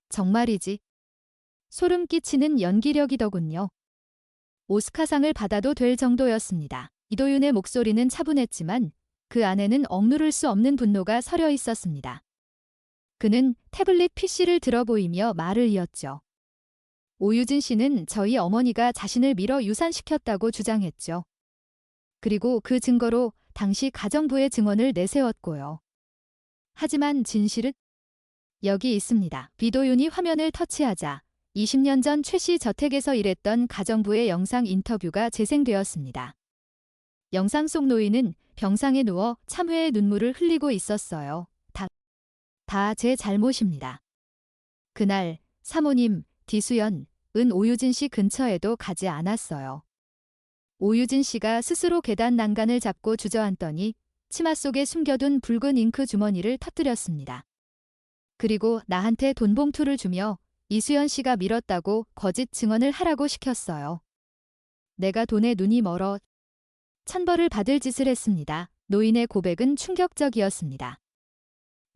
정말이지. 소름 끼치는 연기력이더군요. 오스카상을 받아도 될 정도였습니다. 이도윤의 목소리는 차분했지만 그 안에는 억누를 수 없는 분노가 서려 있었습니다. 그는 태블릿 PC를 들어 보이며 말을 이었죠. 오유진 씨는 저희 어머니가 자신을 밀어 유산시켰다고 주장했죠. 그리고 그 증거로 당시 가정부의 증언을 내세웠고요. 하지만 진실은 여기 있습니다. 비도윤이 화면을 터치하자 20년 전 최 씨 저택에서 일했던 가정부의 영상 인터뷰가 재생되었습니다. 영상 속 노인은 병상에 누워 참회의 눈물을 흘리고 있었어요. 다 제 잘못입니다. 그날 사모님 디수연, 오유진 씨 근처에도 가지 않았어요. 오유진 씨가 스스로 계단 난간을 잡고 주저앉더니 치마 속에 숨겨둔 붉은 잉크 주머니를 터뜨렸습니다. 그리고 나한테 돈 봉투를 주며 이수연 씨가 밀었다고 거짓 증언을 하라고 시켰어요. 내가 돈에 눈이 멀어 천벌을 받을 짓을 했습니다. 노인의 고백은 충격적이었습니다.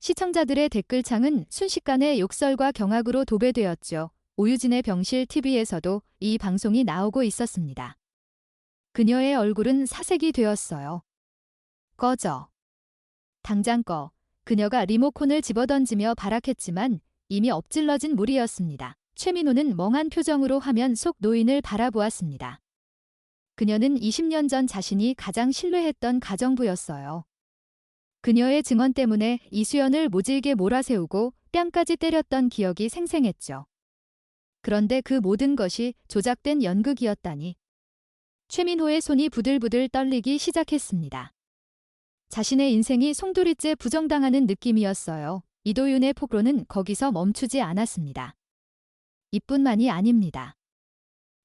시청자들의 댓글창은 순식간에 욕설과 경악으로 도배되었죠. 오유진의 병실 TV에서도 이 방송이 나오고 있었습니다. 그녀의 얼굴은 사색이 되었어요. 꺼져. 당장 꺼. 그녀가 리모컨을 집어던지며 발악했지만 이미 엎질러진 물이었습니다. 최민호는 멍한 표정으로 화면 속 노인을 바라보았습니다. 그녀는 20년 전 자신이 가장 신뢰했던 가정부였어요. 그녀의 증언 때문에 이수연을 모질게 몰아세우고 뺨까지 때렸던 기억이 생생했죠. 그런데 그 모든 것이 조작된 연극이었다니. 최민호의 손이 부들부들 떨리기 시작했습니다. 자신의 인생이 송두리째 부정당하는 느낌이었어요. 이도윤의 폭로는 거기서 멈추지 않았습니다. 이뿐만이 아닙니다.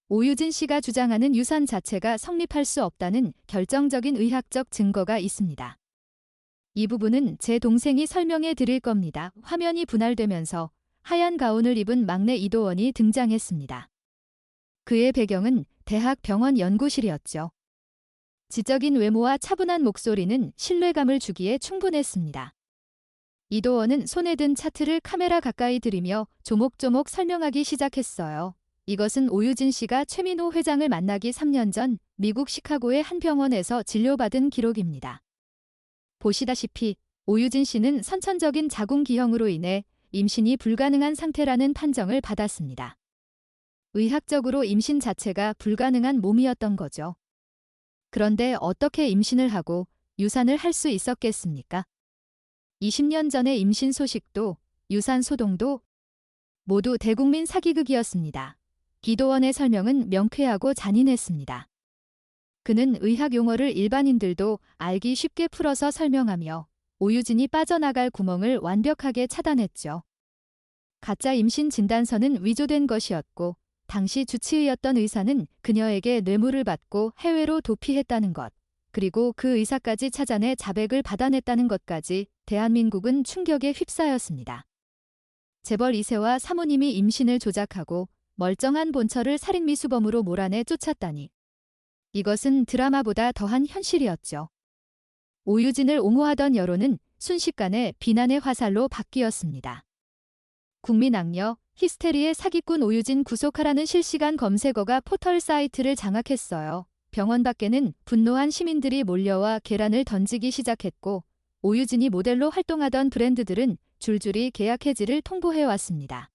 오유진 씨가 주장하는 유산 자체가 성립할 수 없다는 결정적인 의학적 증거가 있습니다. 이 부분은 제 동생이 설명해 드릴 겁니다. 화면이 분할되면서 하얀 가운을 입은 막내 이도원이 등장했습니다. 그의 배경은 대학 병원 연구실이었죠. 지적인 외모와 차분한 목소리는 신뢰감을 주기에 충분했습니다. 이도원은 손에 든 차트를 카메라 가까이 들이며 조목조목 설명하기 시작했어요. 이것은 오유진 씨가 최민호 회장을 만나기 3년 전 미국 시카고의 한 병원에서 진료받은 기록입니다. 보시다시피 오유진 씨는 선천적인 자궁기형으로 인해 임신이 불가능한 상태라는 판정을 받았습니다. 의학적으로 임신 자체가 불가능한 몸이었던 거죠. 그런데 어떻게 임신을 하고 유산을 할 수 있었겠습니까? 20년 전의 임신 소식도 유산 소동도 모두 대국민 사기극이었습니다. 기도원의 설명은 명쾌하고 잔인했습니다. 그는 의학 용어를 일반인들도 알기 쉽게 풀어서 설명하며 오유진이 빠져나갈 구멍을 완벽하게 차단했죠. 가짜 임신 진단서는 위조된 것이었고 당시 주치의였던 의사는 그녀에게 뇌물을 받고 해외로 도피했다는 것, 그리고 그 의사까지 찾아내 자백을 받아냈다는 것까지 대한민국은 충격에 휩싸였습니다. 재벌 2세와 사모님이 임신을 조작하고 멀쩡한 본처를 살인미수범으로 몰아내 쫓았다니. 이것은 드라마보다 더한 현실이었죠. 오유진을 옹호하던 여론은 순식간에 비난의 화살로 바뀌었습니다. 국민 악녀, 히스테리의 사기꾼 오유진 구속하라는 실시간 검색어가 포털 사이트를 장악했어요. 병원 밖에는 분노한 시민들이 몰려와 계란을 던지기 시작했고 오유진이 모델로 활동하던 브랜드들은 줄줄이 계약 해지를 통보해왔습니다.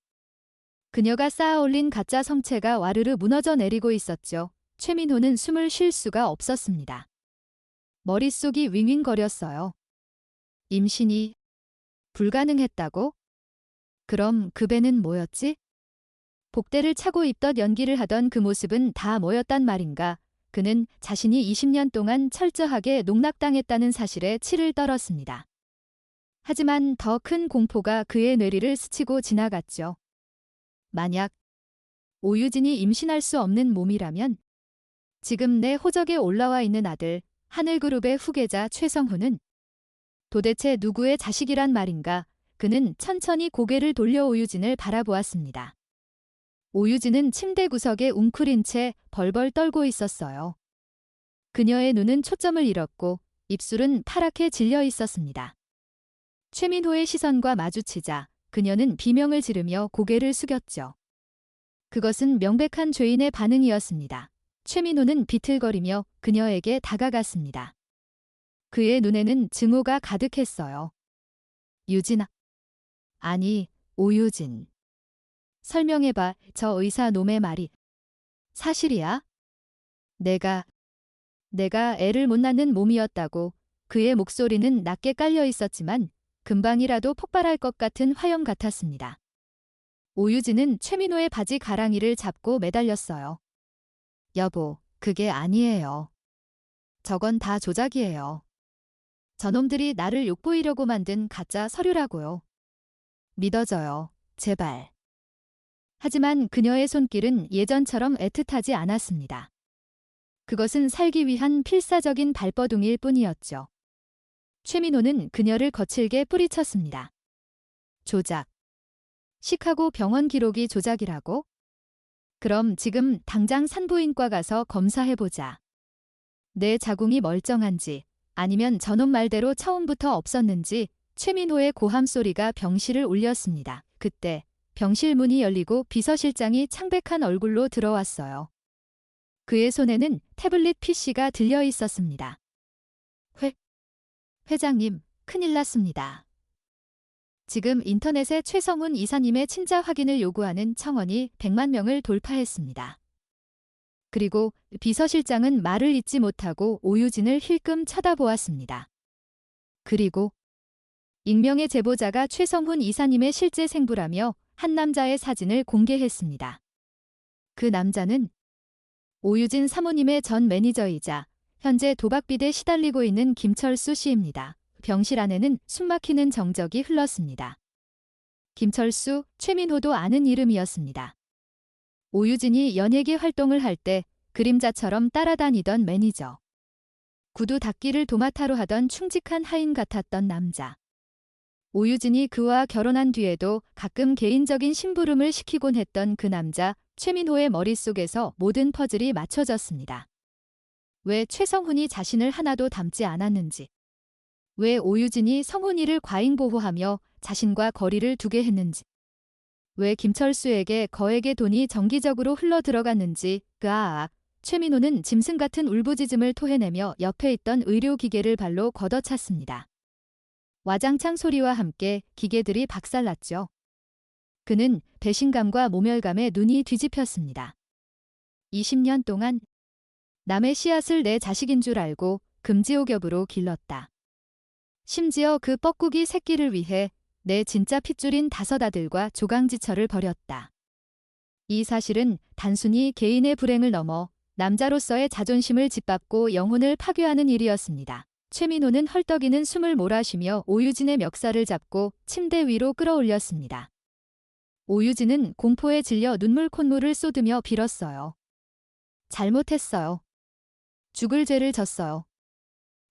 그녀가 쌓아올린 가짜 성체가 와르르 무너져 내리고 있었죠. 최민호는 숨을 쉴 수가 없었습니다. 머릿속이 윙윙거렸어요. 임신이 불가능했다고? 그럼 그 배는 뭐였지? 복대를 차고 입덧 연기를 하던 그 모습은 다 뭐였단 말인가? 그는 자신이 20년 동안 철저하게 농락당했다는 사실에 치를 떨었습니다. 하지만 더 큰 공포가 그의 뇌리를 스치고 지나갔죠. 만약 오유진이 임신할 수 없는 몸이라면 지금 내 호적에 올라와 있는 아들 하늘그룹의 후계자 최성훈은 도대체 누구의 자식이란 말인가? 그는 천천히 고개를 돌려 오유진을 바라보았습니다. 오유진은 침대 구석에 웅크린 채 벌벌 떨고 있었어요. 그녀의 눈은 초점을 잃었고 입술은 파랗게 질려 있었습니다. 최민호의 시선과 마주치자 그녀는 비명을 지르며 고개를 숙였죠. 그것은 명백한 죄인의 반응이었습니다. 최민호는 비틀거리며 그녀에게 다가갔습니다. 그의 눈에는 증오가 가득했어요. 유진아. 아니, 오유진. 설명해봐, 저 의사 놈의 말이. 사실이야? 내가 애를 못 낳는 몸이었다고. 그의 목소리는 낮게 깔려 있었지만 금방이라도 폭발할 것 같은 화염 같았습니다. 오유진은 최민호의 바지 가랑이를 잡고 매달렸어요. 여보, 그게 아니에요. 저건 다 조작이에요. 저놈들이 나를 욕보이려고 만든 가짜 서류라고요. 믿어줘요, 제발. 하지만 그녀의 손길은 예전처럼 애틋하지 않았습니다. 그것은 살기 위한 필사적인 발버둥일 뿐이었죠. 최민호는 그녀를 거칠게 뿌리쳤습니다. 조작. 시카고 병원 기록이 조작이라고? 그럼 지금 당장 산부인과 가서 검사해보자. 내 자궁이 멀쩡한지 아니면 저놈 말대로 처음부터 없었는지. 최민호의 고함 소리가 병실을 울렸습니다. 그때 병실 문이 열리고 비서실장이 창백한 얼굴로 들어왔어요. 그의 손에는 태블릿 PC가 들려 있었습니다. 회장님, 큰일 났습니다. 지금 인터넷에 최성훈 이사님의 친자 확인을 요구하는 청원이 100만 명을 돌파했습니다. 그리고 비서실장은 말을 잇지 못하고 오유진을 힐끔 쳐다보았습니다. 그리고 익명의 제보자가 최성훈 이사님의 실제 생부라며 한 남자의 사진을 공개했습니다. 그 남자는 오유진 사모님의 전 매니저이자 현재 도박빚에 시달리고 있는 김철수 씨입니다. 병실 안에는 숨막히는 정적이 흘렀습니다. 김철수, 최민호도 아는 이름이었습니다. 오유진이 연예계 활동을 할 때 그림자처럼 따라다니던 매니저. 구두 닦기를 도맡아로 하던 충직한 하인 같았던 남자. 오유진이 그와 결혼한 뒤에도 가끔 개인적인 심부름을 시키곤 했던 그 남자. 최민호의 머릿속에서 모든 퍼즐이 맞춰졌습니다. 왜 최성훈이 자신을 하나도 닮지 않았는지. 왜 오유진이 성훈이를 과잉보호하며 자신과 거리를 두게 했는지. 왜 김철수에게 거액의 돈이 정기적으로 흘러들어갔는지. 최민호는 짐승 같은 울부짖음을 토해내며 옆에 있던 의료기계를 발로 걷어찼습니다. 와장창 소리와 함께 기계들이 박살났죠. 그는 배신감과 모멸감에 눈이 뒤집혔습니다. 20년 동안 남의 씨앗을 내 자식인 줄 알고 금지옥엽으로 길렀다. 심지어 그 뻐꾸기 새끼를 위해 내 진짜 핏줄인 5 아들과 조강지처를 벌였다. 이 사실은 단순히 개인의 불행을 넘어 남자로서의 자존심을 짓밟고 영혼을 파괴하는 일이었습니다. 최민호는 헐떡이는 숨을 몰아쉬며 오유진의 멱살을 잡고 침대 위로 끌어올렸습니다. 오유진은 공포에 질려 눈물 콧물을 쏟으며 빌었어요. 잘못했어요. 죽을 죄를 졌어요.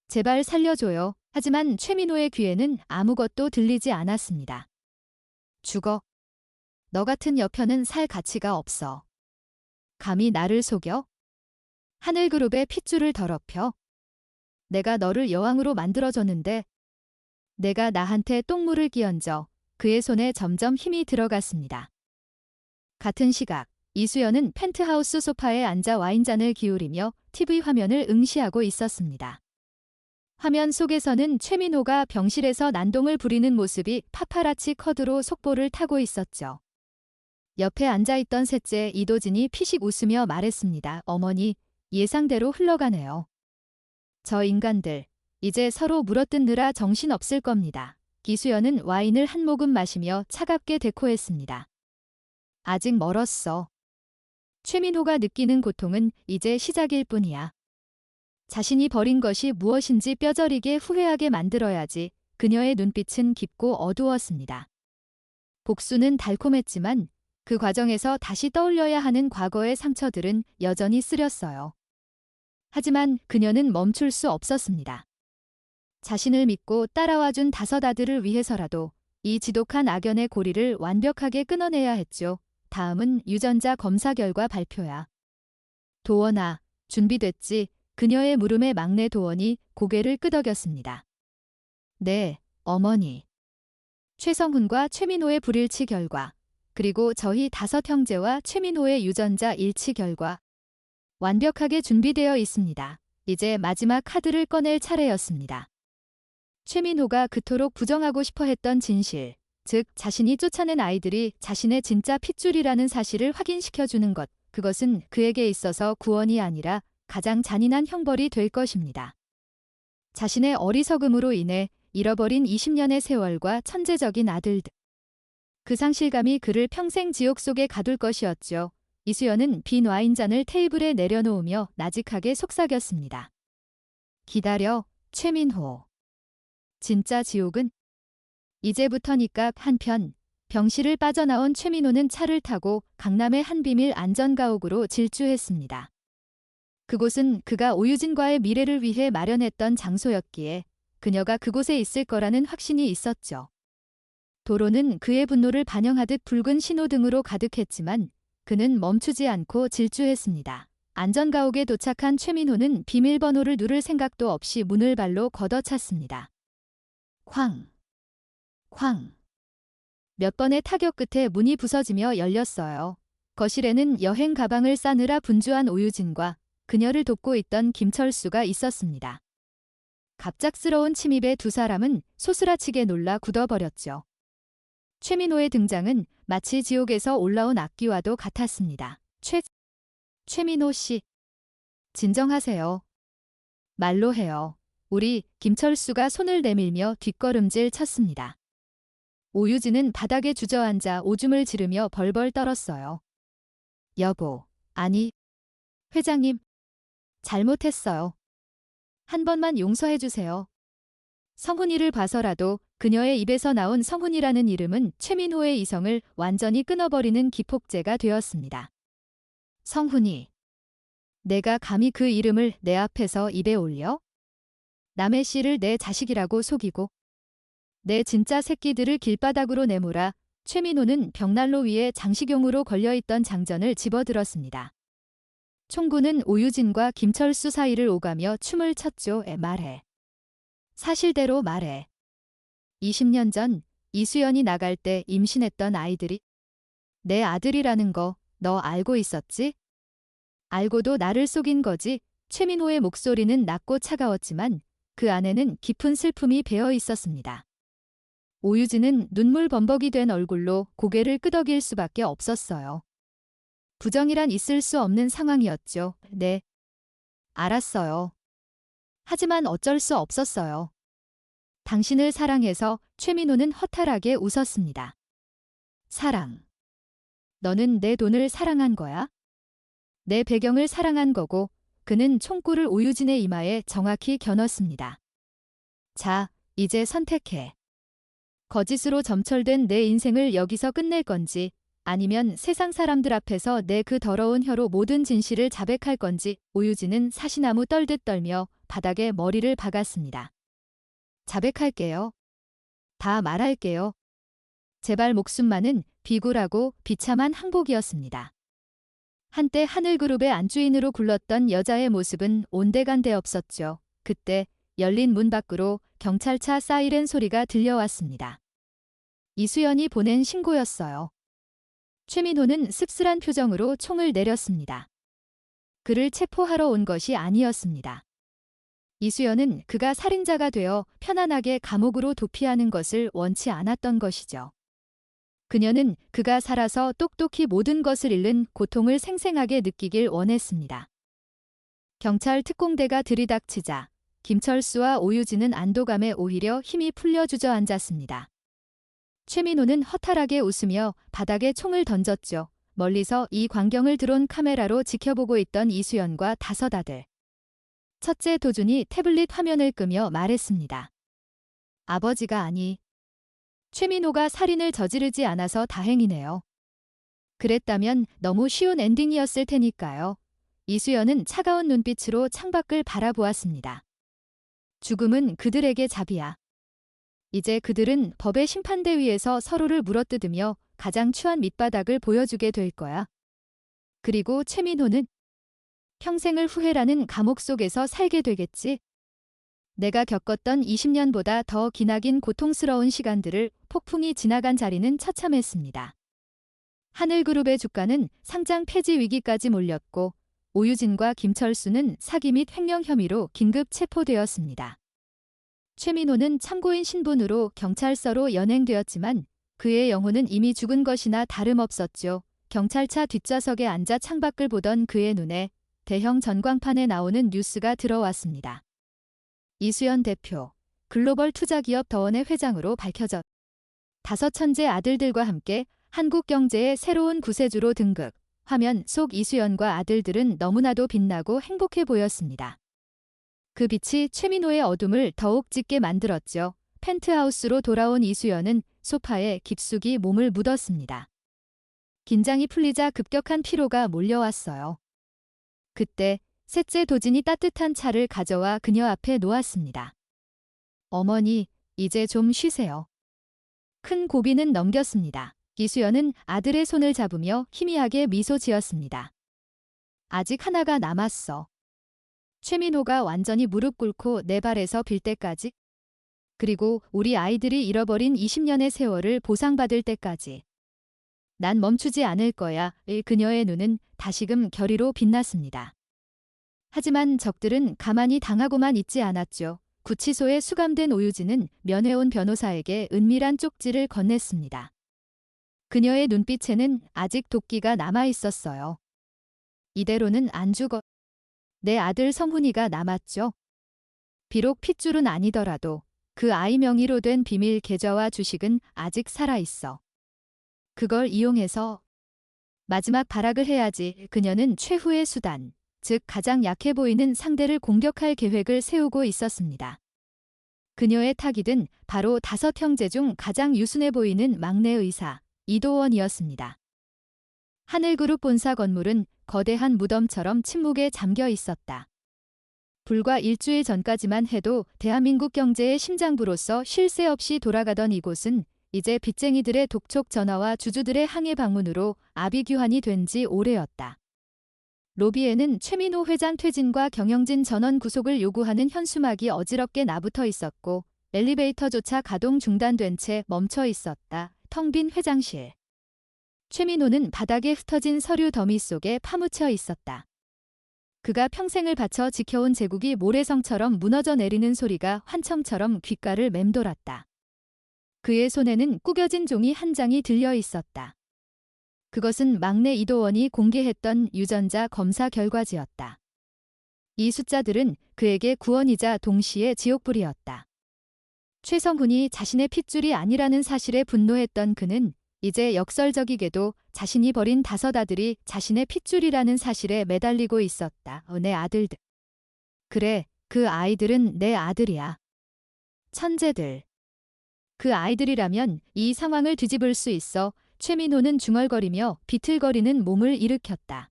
제발 살려줘요. 하지만 최민호의 귀에는 아무것도 들리지 않았습니다. 죽어. 너 같은 여편은 살 가치가 없어. 감히 나를 속여? 하늘그룹의 핏줄을 더럽혀? 내가 너를 여왕으로 만들어줬는데 내가 나한테 똥물을 끼얹어. 그의 손에 점점 힘이 들어갔습니다. 같은 시각, 이수연은 펜트하우스 소파에 앉아 와인잔을 기울이며 TV 화면을 응시하고 있었습니다. 화면 속에서는 최민호가 병실에서 난동을 부리는 모습이 파파라치 컷으로 속보를 타고 있었죠. 옆에 앉아있던 셋째 이도진이 피식 웃으며 말했습니다. 어머니, 예상대로 흘러가네요. 저 인간들, 이제 서로 물어뜯느라 정신없을 겁니다. 이수연은 와인을 한 모금 마시며 차갑게 대꾸했습니다. 아직 멀었어. 최민호가 느끼는 고통은 이제 시작일 뿐이야. 자신이 버린 것이 무엇인지 뼈저리게 후회하게 만들어야지. 그녀의 눈빛은 깊고 어두웠습니다. 복수는 달콤했지만 그 과정에서 다시 떠올려야 하는 과거의 상처들은 여전히 쓰렸어요. 하지만 그녀는 멈출 수 없었습니다. 자신을 믿고 따라와준 다섯 아들을 위해서라도 이 지독한 악연의 고리를 완벽하게 끊어내야 했죠. 다음은 유전자 검사 결과 발표야. 도원아, 준비됐지? 그녀의 물음에 막내 도원이 고개를 끄덕였습니다. 네, 어머니. 최성훈과 최민호의 불일치 결과, 그리고 저희 다섯 형제와 최민호의 유전자 일치 결과 완벽하게 준비되어 있습니다. 이제 마지막 카드를 꺼낼 차례였습니다. 최민호가 그토록 부정하고 싶어 했던 진실, 즉 자신이 쫓아낸 아이들이 자신의 진짜 핏줄이라는 사실을 확인시켜주는 것, 그것은 그에게 있어서 구원이 아니라 가장 잔인한 형벌이 될 것입니다. 자신의 어리석음으로 인해 잃어버린 20년의 세월과 천재적인 아들들. 그 상실감이 그를 평생 지옥 속에 가둘 것이었죠. 이수연은 빈 와인잔을 테이블에 내려놓으며 나직하게 속삭였습니다. 기다려, 최민호. 진짜 지옥은? 이제부터니까. 한편 병실을 빠져나온 최민호는 차를 타고 강남의 한 비밀 안전가옥으로 질주했습니다. 그곳은 그가 오유진과의 미래를 위해 마련했던 장소였기에 그녀가 그곳에 있을 거라는 확신이 있었죠. 도로는 그의 분노를 반영하듯 붉은 신호등으로 가득했지만 그는 멈추지 않고 질주했습니다. 안전가옥에 도착한 최민호는 비밀번호를 누를 생각도 없이 문을 발로 걷어찼습니다. 쾅! 쾅! 몇 번의 타격 끝에 문이 부서지며 열렸어요. 거실에는 여행 가방을 싸느라 분주한 오유진과 그녀를 돕고 있던 김철수가 있었습니다. 갑작스러운 침입에 두 사람은 소스라치게 놀라 굳어버렸죠. 최민호의 등장은 마치 지옥에서 올라온 악귀와도 같았습니다. 최민호 씨. 진정하세요. 말로 해요. 우리. 김철수가 손을 내밀며 뒷걸음질 쳤습니다. 오유진은 바닥에 주저앉아 오줌을 지르며 벌벌 떨었어요. 여보, 아니, 회장님. 잘못했어요. 한 번만 용서해 주세요. 성훈이를 봐서라도 그녀의 입에서 나온 성훈이라는 이름은 최민호의 이성을 완전히 끊어버리는 기폭제가 되었습니다. 성훈이. 내가 감히 그 이름을 내 앞에서 입에 올려? 남의 씨를 내 자식이라고 속이고 내 진짜 새끼들을 길바닥으로 내몰아. 최민호는 벽난로 위에 장식용으로 걸려있던 장전을 집어들었습니다. 총구는 오유진과 김철수 사이를 오가며 춤을 췄죠. 말해. 사실대로 말해. 20년 전 이수연이 나갈 때 임신했던 아이들이 내 아들이라는 거 너 알고 있었지? 알고도 나를 속인 거지. 최민호의 목소리는 낮고 차가웠지만 그 안에는 깊은 슬픔이 배어 있었습니다. 오유진은 눈물 범벅이 된 얼굴로 고개를 끄덕일 수밖에 없었어요. 부정이란 있을 수 없는 상황이었죠. 네. 알았어요. 하지만 어쩔 수 없었어요. 당신을 사랑해서. 최민호는 허탈하게 웃었습니다. 사랑. 너는 내 돈을 사랑한 거야? 내 배경을 사랑한 거고. 그는 총구를 오유진의 이마에 정확히 겨눴습니다. 자, 이제 선택해. 거짓으로 점철된 내 인생을 여기서 끝낼 건지 아니면 세상 사람들 앞에서 내 그 더러운 혀로 모든 진실을 자백할 건지. 오유진은 사시나무 떨듯 떨며 바닥에 머리를 박았습니다. 자백할게요. 다 말할게요. 제발 목숨만은. 비굴하고 비참한 항복이었습니다. 한때 하늘그룹의 안주인으로 굴렀던 여자의 모습은 온데간데 없었죠. 그때 열린 문 밖으로 경찰차 사이렌 소리가 들려왔습니다. 이수연이 보낸 신고였어요. 최민호는 씁쓸한 표정으로 총을 내렸습니다. 그를 체포하러 온 것이 아니었습니다. 이수연은 그가 살인자가 되어 편안하게 감옥으로 도피하는 것을 원치 않았던 것이죠. 그녀는 그가 살아서 똑똑히 모든 것을 잃는 고통을 생생하게 느끼길 원했습니다. 경찰 특공대가 들이닥치자 김철수와 오유진은 안도감에 오히려 힘이 풀려 주저앉았습니다. 최민호는 허탈하게 웃으며 바닥에 총을 던졌죠. 멀리서 이 광경을 드론 카메라로 지켜보고 있던 이수연과 다섯 아들. 첫째 도준이 태블릿 화면을 끄며 말했습니다. 아버지가 아니. 최민호가 살인을 저지르지 않아서 다행이네요. 그랬다면 너무 쉬운 엔딩이었을 테니까요. 이수연은 차가운 눈빛으로 창밖을 바라보았습니다. 죽음은 그들에게 잡이야. 이제 그들은 법의 심판대 위에서 서로를 물어뜯으며 가장 추한 밑바닥을 보여주게 될 거야. 그리고 최민호는 평생을 후회라는 감옥 속에서 살게 되겠지. 내가 겪었던 20년보다 더 기나긴 고통스러운 시간들을 폭풍이 지나간 자리는 처참했습니다. 하늘그룹의 주가는 상장 폐지 위기까지 몰렸고 오유진과 김철수는 사기 및 횡령 혐의로 긴급 체포되었습니다. 최민호는 참고인 신분으로 경찰서로 연행되었지만 그의 영혼은 이미 죽은 것이나 다름없었죠. 경찰차 뒷좌석에 앉아 창밖을 보던 그의 눈에 대형 전광판에 나오는 뉴스가 들어왔습니다. 이수연 대표, 글로벌 투자기업 더원의 회장으로 밝혀졌. 다섯 천재 아들들과 함께 한국 경제의 새로운 구세주로 등극. 화면 속 이수연과 아들들은 너무나도 빛나고 행복해 보였습니다. 그 빛이 최민호의 어둠을 더욱 짙게 만들었죠. 펜트하우스로 돌아온 이수연은 소파에 깊숙이 몸을 묻었습니다. 긴장이 풀리자 급격한 피로가 몰려왔어요. 그때 셋째 도진이 따뜻한 차를 가져와 그녀 앞에 놓았습니다. 어머니, 이제 좀 쉬세요. 큰 고비는 넘겼습니다. 이수연은 아들의 손을 잡으며 희미하게 미소 지었습니다. 아직 하나가 남았어. 최민호가 완전히 무릎 꿇고 내 발에서 빌 때까지. 그리고 우리 아이들이 잃어버린 20년의 세월을 보상받을 때까지. 난 멈추지 않을 거야. 그녀의 눈은 다시금 결의로 빛났습니다. 하지만 적들은 가만히 당하고만 있지 않았죠. 구치소에 수감된 오유진은 면회온 변호사에게 은밀한 쪽지를 건넸습니다. 그녀의 눈빛에는 아직 도끼가 남아 있었어요. 이대로는 안 죽어. 내 아들 성훈이가 남았죠. 비록 핏줄은 아니더라도 그 아이 명의로 된 비밀 계좌와 주식은 아직 살아있어. 그걸 이용해서 마지막 발악을 해야지. 그녀는 최후의 수단, 즉 가장 약해 보이는 상대를 공격할 계획을 세우고 있었습니다. 그녀의 타깃은 바로 다섯 형제 중 가장 유순해 보이는 막내 의사, 이도원이었습니다. 하늘그룹 본사 건물은 거대한 무덤처럼 침묵에 잠겨 있었다. 불과 일주일 전까지만 해도 대한민국 경제의 심장부로서 쉴 새 없이 돌아가던 이곳은 이제 빚쟁이들의 독촉 전화와 주주들의 항해 방문으로 아비규환이 된 지 오래였다. 로비에는 최민호 회장 퇴진과 경영진 전원 구속을 요구하는 현수막이 어지럽게 나붙어 있었고 엘리베이터조차 가동 중단된 채 멈춰 있었다. 텅 빈 회장실. 최민호는 바닥에 흩어진 서류 더미 속에 파묻혀 있었다. 그가 평생을 바쳐 지켜온 제국이 모래성처럼 무너져 내리는 소리가 환청처럼 귓가를 맴돌았다. 그의 손에는 구겨진 종이 한 장이 들려 있었다. 그것은 막내 이도원이 공개했던 유전자 검사 결과지였다. 이 숫자들은 그에게 구원이자 동시에 지옥불이었다. 최성훈이 자신의 핏줄이 아니라는 사실에 분노했던 그는 이제 역설적이게도 자신이 버린 다섯 아들이 자신의 핏줄이라는 사실에 매달리고 있었다. 내 아들들. 그래, 그 아이들은 내 아들이야. 천재들. 그 아이들이라면 이 상황을 뒤집을 수 있어. 최민호는 중얼거리며 비틀거리는 몸을 일으켰다.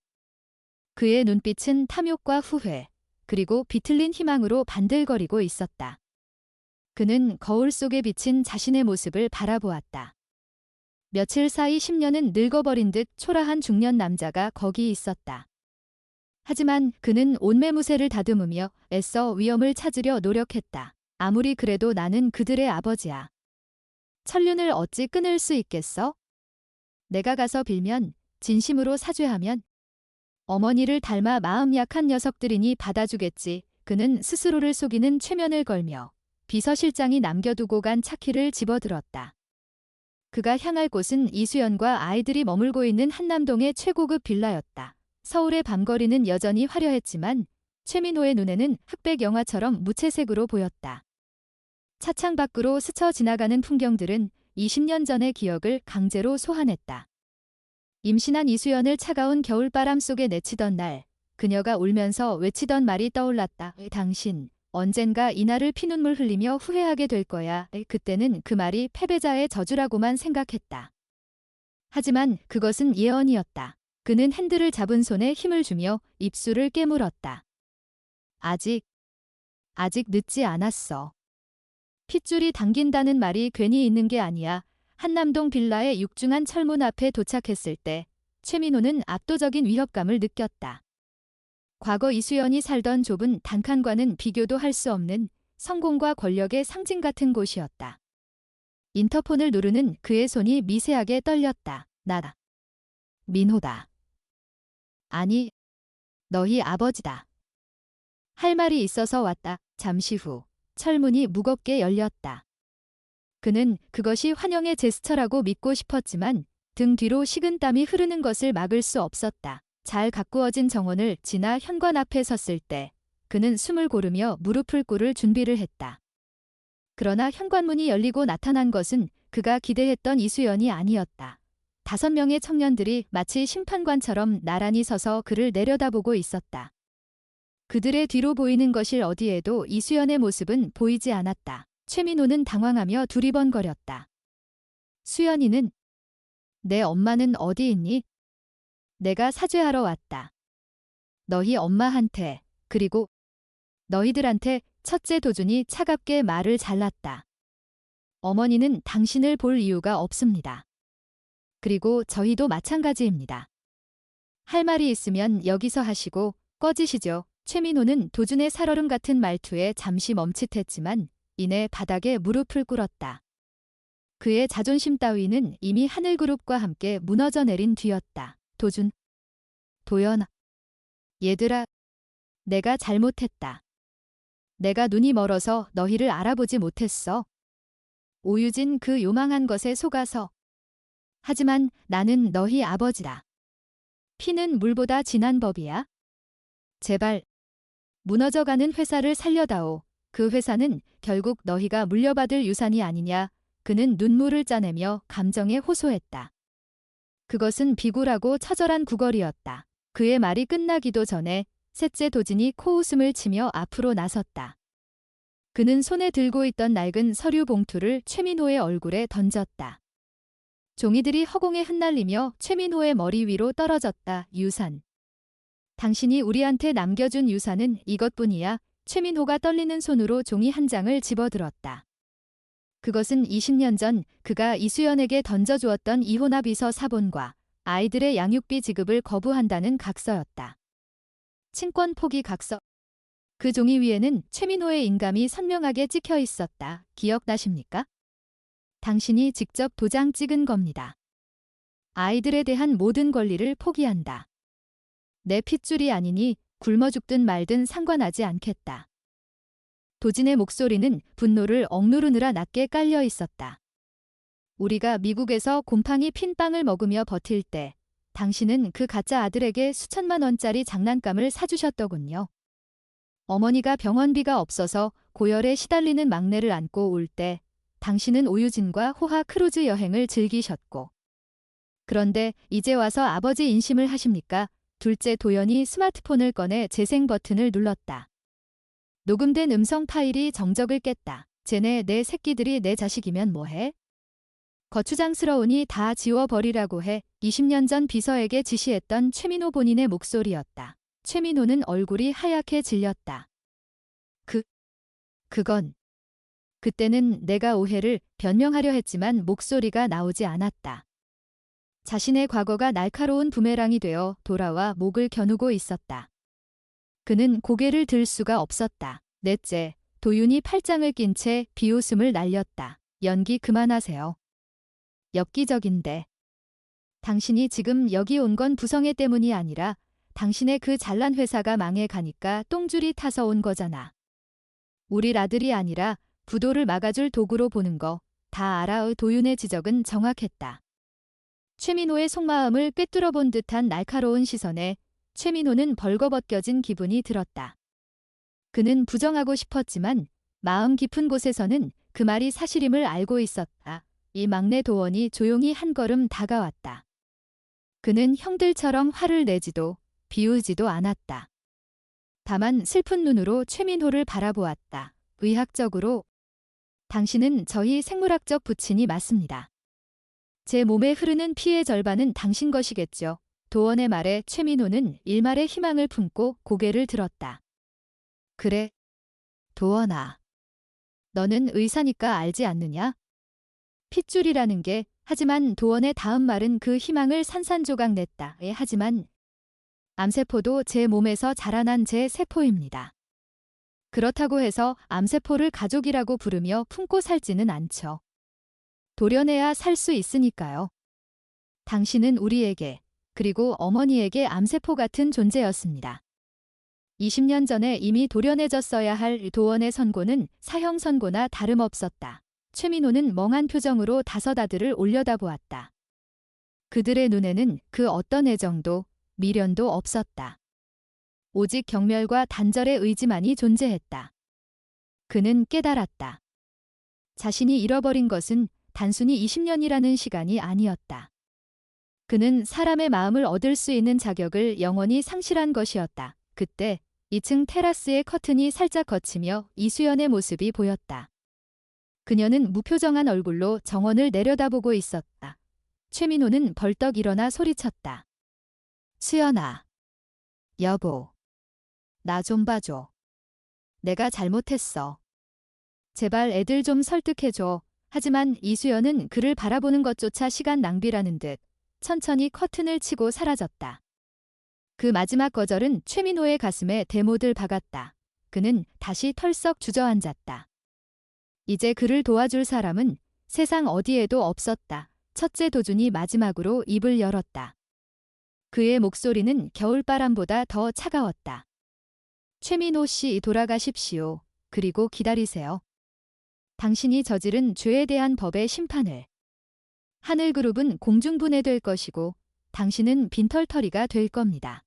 그의 눈빛은 탐욕과 후회, 그리고 비틀린 희망으로 반들거리고 있었다. 그는 거울 속에 비친 자신의 모습을 바라보았다. 며칠 사이 10년은 늙어버린 듯 초라한 중년 남자가 거기 있었다. 하지만 그는 온매무새를 다듬으며 애써 위엄을 찾으려 노력했다. 아무리 그래도 나는 그들의 아버지야. 천륜을 어찌 끊을 수 있겠어? 내가 가서 빌면, 진심으로 사죄하면 어머니를 닮아 마음 약한 녀석들이니 받아주겠지. 그는 스스로를 속이는 최면을 걸며 비서실장이 남겨두고 간 차키를 집어들었다. 그가 향할 곳은 이수연과 아이들이 머물고 있는 한남동의 최고급 빌라였다. 서울의 밤거리는 여전히 화려했지만 최민호의 눈에는 흑백 영화처럼 무채색으로 보였다. 차창 밖으로 스쳐 지나가는 풍경들은 20년 전의 기억을 강제로 소환했다. 임신한 이수연을 차가운 겨울바람 속에 내치던 날, 그녀가 울면서 외치던 말이 떠올랐다. 당신, 언젠가 이날을 피눈물 흘리며 후회하게 될 거야. 그때는 그 말이 패배자의 저주라고만 생각했다. 하지만 그것은 예언이었다. 그는 핸들을 잡은 손에 힘을 주며 입술을 깨물었다. 아직 늦지 않았어. 핏줄이 당긴다는 말이 괜히 있는 게 아니야. 한남동 빌라의 육중한 철문 앞에 도착했을 때 최민호는 압도적인 위협감을 느꼈다. 과거 이수연이 살던 좁은 단칸과는 비교도 할 수 없는 성공과 권력의 상징 같은 곳이었다. 인터폰을 누르는 그의 손이 미세하게 떨렸다. 나다. 민호다. 아니, 너희 아버지다. 할 말이 있어서 왔다. 잠시 후 철문이 무겁게 열렸다. 그는 그것이 환영의 제스처라고 믿고 싶었지만 등 뒤로 식은땀이 흐르는 것을 막을 수 없었다. 잘 가꾸어진 정원을 지나 현관 앞에 섰을 때 그는 숨을 고르며 무릎을 꿇을 준비를 했다. 그러나 현관문이 열리고 나타난 것은 그가 기대했던 이수연이 아니었다. 5명의 청년들이 마치 심판관처럼 나란히 서서 그를 내려다보고 있었다. 그들의 뒤로 보이는 것일 어디에도 이수연의 모습은 보이지 않았다. 최민호는 당황하며 두리번거렸다. 수연이는? 내 엄마는 어디 있니? 내가 사죄하러 왔다. 너희 엄마한테, 그리고 너희들한테. 첫째 도준이 차갑게 말을 잘랐다. 어머니는 당신을 볼 이유가 없습니다. 그리고 저희도 마찬가지입니다. 할 말이 있으면 여기서 하시고 꺼지시죠. 최민호는 도준의 살얼음 같은 말투에 잠시 멈칫했지만 이내 바닥에 무릎을 꿇었다. 그의 자존심 따위는 이미 하늘그룹과 함께 무너져 내린 뒤였다. 도준. 도연아. 얘들아. 내가 잘못했다. 내가 눈이 멀어서 너희를 알아보지 못했어. 오유진 그 요망한 것에 속아서. 하지만 나는 너희 아버지다. 피는 물보다 진한 법이야. 제발. 무너져가는 회사를 살려다오. 그 회사는 결국 너희가 물려받을 유산이 아니냐. 그는 눈물을 짜내며 감정에 호소했다. 그것은 비굴하고 처절한 구걸이었다. 그의 말이 끝나기도 전에 셋째 도진이 코웃음을 치며 앞으로 나섰다. 그는 손에 들고 있던 낡은 서류 봉투를 최민호의 얼굴에 던졌다. 종이들이 허공에 흩날리며 최민호의 머리 위로 떨어졌다. 유산. 당신이 우리한테 남겨준 유산은 이것뿐이야. 최민호가 떨리는 손으로 종이 한 장을 집어들었다. 그것은 20년 전 그가 이수연에게 던져주었던 이혼합의서 사본과 아이들의 양육비 지급을 거부한다는 각서였다. 친권 포기 각서. 그 종이 위에는 최민호의 인감이 선명하게 찍혀 있었다. 기억나십니까? 당신이 직접 도장 찍은 겁니다. 아이들에 대한 모든 권리를 포기한다. 내 핏줄이 아니니 굶어 죽든 말든 상관하지 않겠다. 도진의 목소리는 분노를 억누르느라 낮게 깔려 있었다. 우리가 미국에서 곰팡이 핀 빵을 먹으며 버틸 때 당신은 그 가짜 아들에게 수천만 원짜리 장난감을 사주셨더군요. 어머니가 병원비가 없어서 고열에 시달리는 막내를 안고 올 때 당신은 오유진과 호화 크루즈 여행을 즐기셨고. 그런데 이제 와서 아버지 인심을 하십니까? 둘째 도연이 스마트폰을 꺼내 재생 버튼을 눌렀다. 녹음된 음성 파일이 정적을 깼다. 쟤네 내 새끼들이 내 자식이면 뭐해? 거추장스러우니 다 지워버리라고 해. 20년 전 비서에게 지시했던 최민호 본인의 목소리였다. 최민호는 얼굴이 하얗게 질렸다. 그건. 그때는 내가 오해를 변명하려 했지만 목소리가 나오지 않았다. 자신의 과거가 날카로운 부메랑이 되어 돌아와 목을 겨누고 있었다. 그는 고개를 들 수가 없었다. 넷째, 도윤이 팔짱을 낀 채 비웃음을 날렸다. 연기 그만하세요. 엽기적인데. 당신이 지금 여기 온 건 부성애 때문이 아니라 당신의 그 잘난 회사가 망해 가니까 똥줄이 타서 온 거잖아. 우리 아들이 아니라 부도를 막아줄 도구로 보는 거 다 알아의 도윤의 지적은 정확했다. 최민호의 속마음을 꿰뚫어 본 듯한 날카로운 시선에 최민호는 벌거벗겨진 기분이 들었다. 그는 부정하고 싶었지만 마음 깊은 곳에서는 그 말이 사실임을 알고 있었다. 이 막내 도원이 조용히 한 걸음 다가왔다. 그는 형들처럼 화를 내지도 비우지도 않았다. 다만 슬픈 눈으로 최민호를 바라보았다. 의학적으로 당신은 저희 생물학적 부친이 맞습니다. 제 몸에 흐르는 피의 절반은 당신 것이겠죠. 도원의 말에 최민호는 일말의 희망을 품고 고개를 들었다. 그래, 도원아. 너는 의사니까 알지 않느냐? 핏줄이라는 게 하지만 도원의 다음 말은 그 희망을 산산조각 냈다. 하지만 암세포도 제 몸에서 자라난 제 세포입니다. 그렇다고 해서 암세포를 가족이라고 부르며 품고 살지는 않죠. 도려내야 살 수 있으니까요. 당신은 우리에게 그리고 어머니에게 암세포 같은 존재였습니다. 20년 전에 이미 도려내졌어야 할 도원의 선고는 사형 선고나 다름없었다. 최민호는 멍한 표정으로 다섯 아들을 올려다보았다. 그들의 눈에는 그 어떤 애정도 미련도 없었다. 오직 경멸과 단절의 의지만이 존재했다. 그는 깨달았다. 자신이 잃어버린 것은 단순히 20년이라는 시간이 아니었다. 그는 사람의 마음을 얻을 수 있는 자격을 영원히 상실한 것이었다. 그때 2층 테라스의 커튼이 살짝 걷히며 이수연의 모습이 보였다. 그녀는 무표정한 얼굴로 정원을 내려다보고 있었다. 최민호는 벌떡 일어나 소리쳤다. 수연아. 여보. 나 좀 봐줘. 내가 잘못했어. 제발 애들 좀 설득해줘. 하지만 이수연은 그를 바라보는 것조차 시간 낭비라는 듯 천천히 커튼을 치고 사라졌다. 그 마지막 거절은 최민호의 가슴에 대못을 박았다. 그는 다시 털썩 주저앉았다. 이제 그를 도와줄 사람은 세상 어디에도 없었다. 첫째 도준이 마지막으로 입을 열었다. 그의 목소리는 겨울바람보다 더 차가웠다. 최민호 씨, 돌아가십시오. 그리고 기다리세요. 당신이 저지른 죄에 대한 법의 심판을. 하늘그룹은 공중분해될 것이고 당신은 빈털터리가 될 겁니다.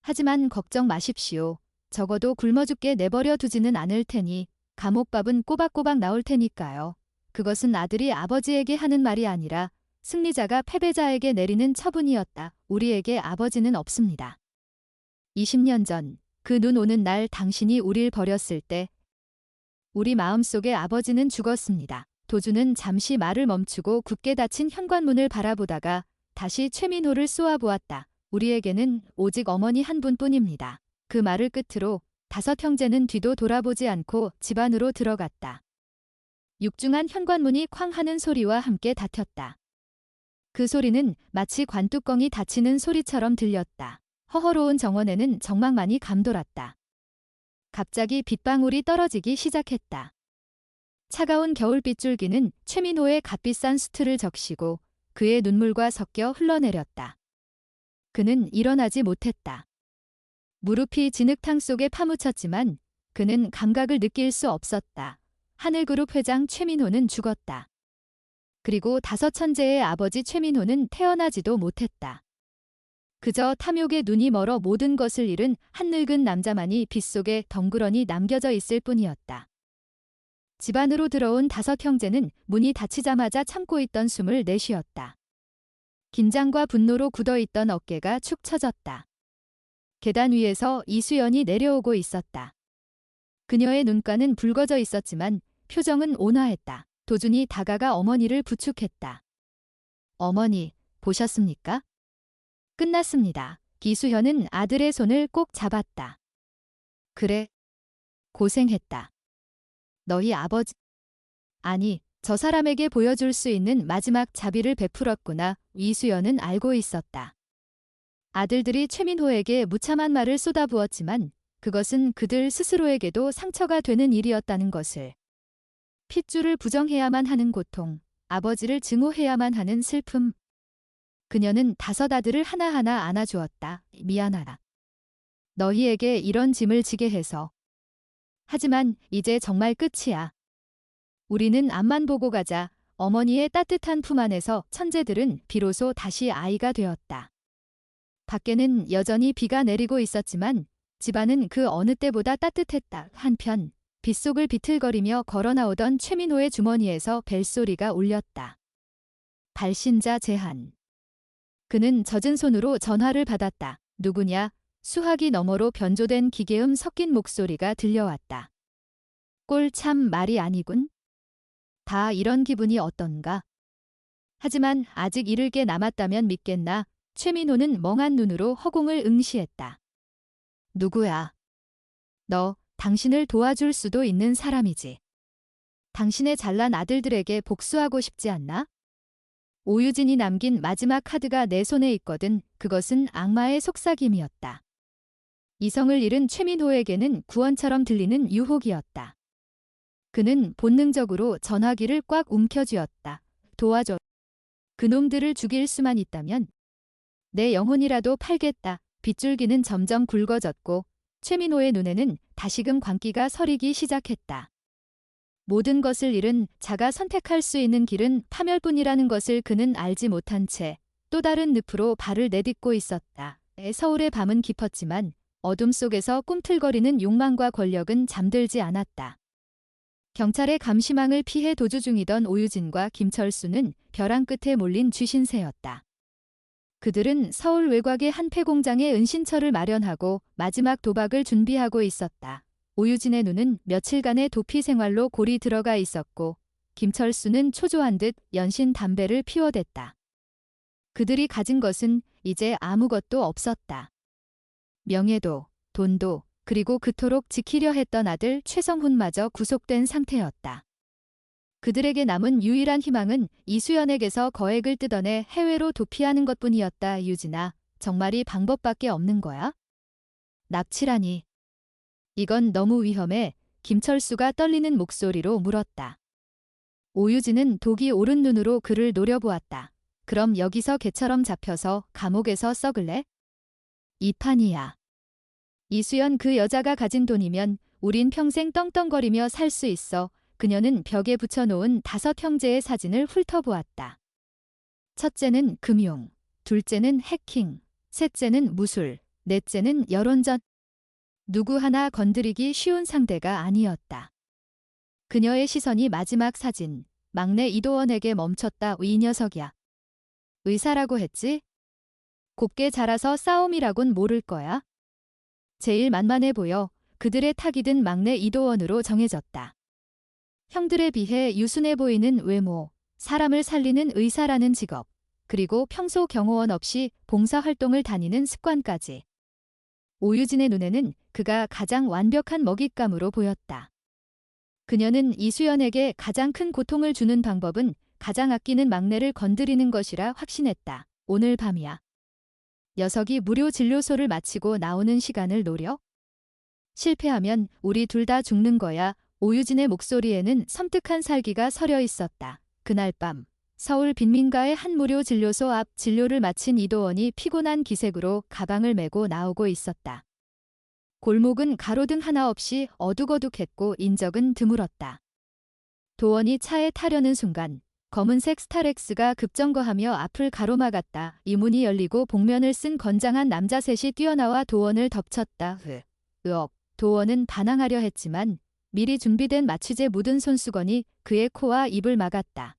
하지만 걱정 마십시오. 적어도 굶어 죽게 내버려 두지는 않을 테니 감옥밥은 꼬박꼬박 나올 테니까요. 그것은 아들이 아버지에게 하는 말이 아니라 승리자가 패배자에게 내리는 처분이었다. 우리에게 아버지는 없습니다. 20년 전 그 눈 오는 날 당신이 우릴 버렸을 때 우리 마음속의 아버지는 죽었습니다. 도준은 잠시 말을 멈추고 굳게 닫힌 현관문을 바라보다가 다시 최민호를 쏘아보았다. 우리에게는 오직 어머니 한 분뿐입니다. 그 말을 끝으로 다섯 형제는 뒤도 돌아보지 않고 집 안으로 들어갔다. 육중한 현관문이 쾅 하는 소리와 함께 닫혔다. 그 소리는 마치 관뚜껑이 닫히는 소리처럼 들렸다. 허허로운 정원에는 정막만이 감돌았다. 갑자기 빗방울이 떨어지기 시작했다. 차가운 겨울빗줄기는 최민호의 갓비싼 수트를 적시고 그의 눈물과 섞여 흘러내렸다. 그는 일어나지 못했다. 무릎이 진흙탕 속에 파묻혔지만 그는 감각을 느낄 수 없었다. 하늘그룹 회장 최민호는 죽었다. 그리고 다섯 천재의 아버지 최민호는 태어나지도 못했다. 그저 탐욕에 눈이 멀어 모든 것을 잃은 한 늙은 남자만이 빗속에 덩그러니 남겨져 있을 뿐이었다. 집 안으로 들어온 다섯 형제는 문이 닫히자마자 참고 있던 숨을 내쉬었다. 긴장과 분노로 굳어있던 어깨가 축 처졌다. 계단 위에서 이수연이 내려오고 있었다. 그녀의 눈가는 붉어져 있었지만 표정은 온화했다. 도준이 다가가 어머니를 부축했다. 어머니, 보셨습니까? 끝났습니다. 기수현은 아들의 손을 꼭 잡았다. 그래, 고생했다. 너희 아버지... 아니, 저 사람에게 보여줄 수 있는 마지막 자비를 베풀었구나. 이수연은 알고 있었다. 아들들이 최민호에게 무참한 말을 쏟아부었지만 그것은 그들 스스로에게도 상처가 되는 일이었다는 것을. 핏줄을 부정해야만 하는 고통, 아버지를 증오해야만 하는 슬픔. 그녀는 5 아들을 하나하나 안아주었다. 미안하다. 너희에게 이런 짐을 지게 해서. 하지만 이제 정말 끝이야. 우리는 앞만 보고 가자. 어머니의 따뜻한 품 안에서 천재들은 비로소 다시 아이가 되었다. 밖에는 여전히 비가 내리고 있었지만 집안은 그 어느 때보다 따뜻했다. 한편 빗속을 비틀거리며 걸어 나오던 최민호의 주머니에서 벨소리가 울렸다. 발신자 제한. 그는 젖은 손으로 전화를 받았다. 누구냐? 수화기 너머로 변조된 기계음 섞인 목소리가 들려왔다. 꼴 참 말이 아니군. 다 이런 기분이 어떤가? 하지만 아직 이를 게 남았다면 믿겠나? 최민호는 멍한 눈으로 허공을 응시했다. 누구야? 너, 당신을 도와줄 수도 있는 사람이지. 당신의 잘난 아들들에게 복수하고 싶지 않나? 오유진이 남긴 마지막 카드가 내 손에 있거든. 그것은 악마의 속삭임이었다. 이성을 잃은 최민호에게는 구원처럼 들리는 유혹이었다. 그는 본능적으로 전화기를 꽉 움켜쥐었다. 도와줘. 그놈들을 죽일 수만 있다면 내 영혼이라도 팔겠다. 빗줄기는 점점 굵어졌고 최민호의 눈에는 다시금 광기가 서리기 시작했다. 모든 것을 잃은 자가 선택할 수 있는 길은 파멸뿐이라는 것을 그는 알지 못한 채 또 다른 늪으로 발을 내딛고 있었다. 서울의 밤은 깊었지만 어둠 속에서 꿈틀거리는 욕망과 권력은 잠들지 않았다. 경찰의 감시망을 피해 도주 중이던 오유진과 김철수는 벼랑 끝에 몰린 쥐신새였다. 그들은 서울 외곽의 한 폐공장에 은신처를 마련하고 마지막 도박을 준비하고 있었다. 오유진의 눈은 며칠간의 도피 생활로 골이 들어가 있었고 김철수는 초조한 듯 연신 담배를 피워댔다. 그들이 가진 것은 이제 아무것도 없었다. 명예도, 돈도, 그리고 그토록 지키려 했던 아들 최성훈마저 구속된 상태였다. 그들에게 남은 유일한 희망은 이수연에게서 거액을 뜯어내 해외로 도피하는 것뿐이었다. 유진아, 정말이 방법밖에 없는 거야? 납치라니. 이건 너무 위험해. 김철수가 떨리는 목소리로 물었다. 오유진은 독이 오른 눈으로 그를 노려보았다. 그럼 여기서 개처럼 잡혀서 감옥에서 썩을래? 이 판이야. 이수연 그 여자가 가진 돈이면 우린 평생 떵떵거리며 살 수 있어. 그녀는 벽에 붙여놓은 5 형제의 사진을 훑어보았다. 첫째는 금융, 둘째는 해킹, 셋째는 무술, 넷째는 여론전. 누구 하나 건드리기 쉬운 상대가 아니었다. 그녀의 시선이 마지막 사진, 막내 이도원에게 멈췄다. 이 녀석이야. 의사라고 했지? 곱게 자라서 싸움이라곤 모를 거야. 제일 만만해 보여. 그들의 tak이 든 막내 이도원으로 정해졌다. 형들에 비해 유순해 보이는 외모, 사람을 살리는 의사라는 직업, 그리고 평소 경호원 없이 봉사활동을 다니는 습관까지. 오유진의 눈에는 그가 가장 완벽한 먹잇감으로 보였다. 그녀는 이수연에게 가장 큰 고통을 주는 방법은 가장 아끼는 막내를 건드리는 것이라 확신했다. 오늘 밤이야. 녀석이 무료 진료소를 마치고 나오는 시간을 노려? 실패하면 우리 둘 다 죽는 거야. 오유진의 목소리에는 섬뜩한 살기가 서려 있었다. 그날 밤 서울 빈민가의 한 무료 진료소 앞 진료를 마친 이도원이 피곤한 기색으로 가방을 메고 나오고 있었다. 골목은 가로등 하나 없이 어둑어둑했고 인적은 드물었다. 도원이 차에 타려는 순간 검은색 스타렉스가 급정거하며 앞을 가로막았다. 이 문이 열리고 복면을 쓴 건장한 남자 셋이 뛰어나와 도원을 덮쳤다. 도원은 반항하려 했지만 미리 준비된 마취제 묻은 손수건이 그의 코와 입을 막았다.